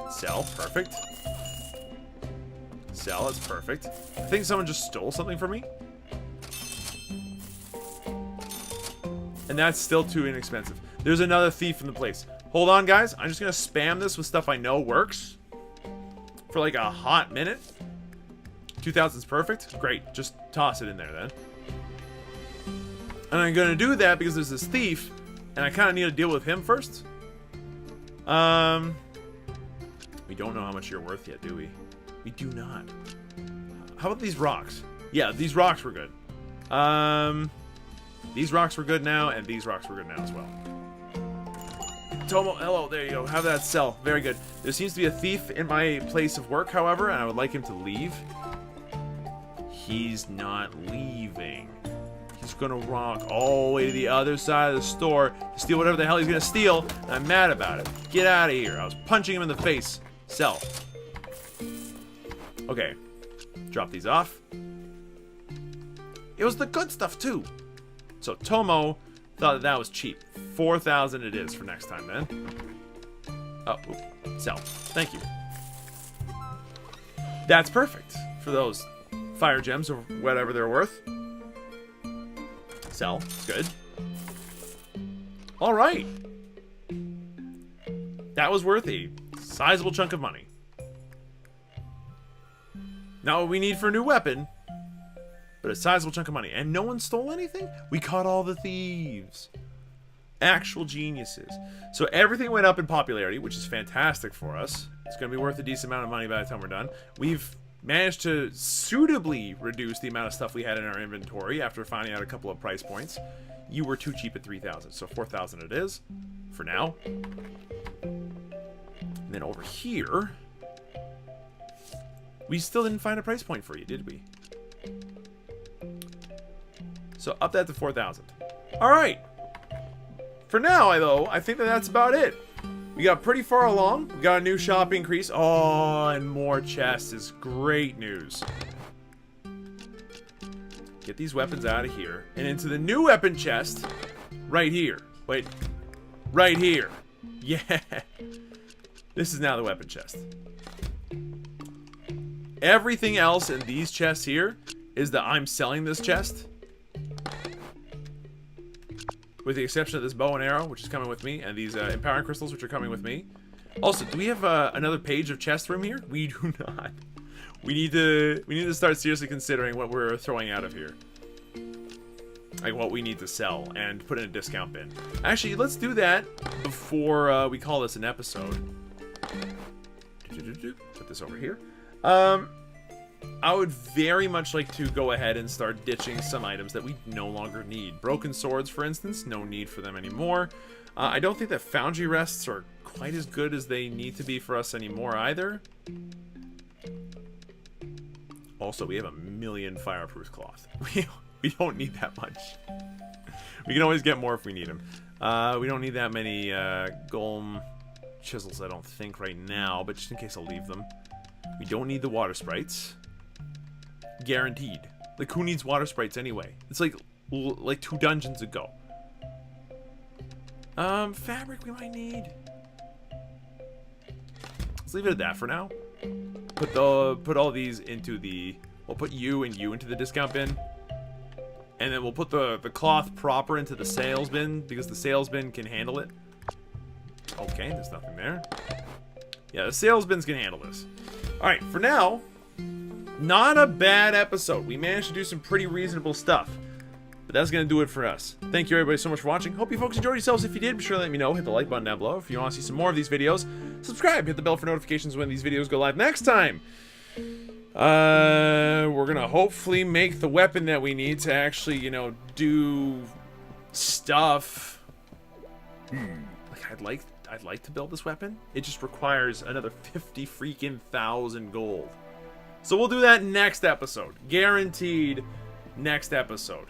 Sell, perfect. Sell, that's perfect. I think someone just stole something from me. And that's still too inexpensive. There's another thief in the place. Hold on, guys. I'm just going to spam this with stuff I know works. For like a hot minute. 2,000's perfect. Great. Just toss it in there then. And I'm going to do that because there's this thief. And I kind of need to deal with him first. We don't know how much you're worth yet, do we? We do not. How about these rocks? Yeah, these rocks were good. These rocks were good now, and these rocks were good now as well. Tomo, hello, there you go. Have that sell. Very good. There seems to be a thief in my place of work, however, and I would like him to leave. He's not leaving. He's gonna walk all the way to the other side of the store to steal whatever the hell he's gonna steal, and I'm mad about it. Get out of here. I was punching him in the face. Sell. Okay. Drop these off. It was the good stuff, too. So Tomo thought that was cheap. 4,000 it is for next time, then. Oh, sell. Thank you. That's perfect for those fire gems or whatever they're worth. Sell. Good. All right. That was worth a sizable chunk of money. Not what we need for a new weapon, but a sizable chunk of money. And no one stole anything? We caught all the thieves. Actual geniuses. So everything went up in popularity, which is fantastic for us. It's going to be worth a decent amount of money by the time we're done. We've managed to suitably reduce the amount of stuff we had in our inventory after finding out a couple of price points. You were too cheap at 3,000, so 4,000 it is for now. And then over here, we still didn't find a price point for you, did we? So up that to 4,000. All right. For now, though, I think that's about it. We got pretty far along. We got a new shop increase. Oh, and more chests is great news. Get these weapons out of here and into the new weapon chest right here. Wait, right here. Yeah. This is now the weapon chest. Everything else in these chests here is that I'm selling this chest. With the exception of this bow and arrow, which is coming with me, and these empowering crystals, which are coming with me. Also, do we have another page of chest room here? We do not. We need to start seriously considering what we're throwing out of here. Like what we need to sell and put in a discount bin. Actually, let's do that before we call this an episode. Put this over here. I would very much like to go ahead and start ditching some items that we no longer need. Broken swords, for instance, no need for them anymore. I don't think that foundry rests are quite as good as they need to be for us anymore either. Also, we have 1,000,000 fireproof cloth. We don't need that much. We can always get more if we need them. We don't need that many golem chisels, I don't think, right now, but just in case I'll leave them. We don't need the water sprites. Guaranteed. Like, who needs water sprites anyway? It's like 2 dungeons ago. Fabric we might need. Let's leave it at that for now. Put all these into the... We'll put you and you into the discount bin. And then we'll put the cloth proper into the sales bin, because the sales bin can handle it. Okay, there's nothing there. Yeah, the sales bins can handle this. Alright, for now, not a bad episode. We managed to do some pretty reasonable stuff. But that's going to do it for us. Thank you everybody so much for watching. Hope you folks enjoyed yourselves. If you did, be sure to let me know. Hit the like button down below. If you want to see some more of these videos, subscribe. Hit the bell for notifications when these videos go live next time. We're going to hopefully make the weapon that we need to actually, you know, do stuff. Like, I'd like to build this weapon. It just requires another 50 freaking thousand gold. So we'll do that next episode. Guaranteed next episode.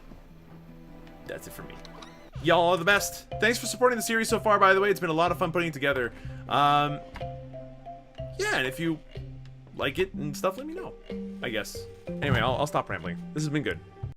That's it for me. Y'all are the best. Thanks for supporting the series so far, by the way. It's been a lot of fun putting it together. Yeah, and if you like it and stuff, let me know, I guess. Anyway, I'll stop rambling. This has been good.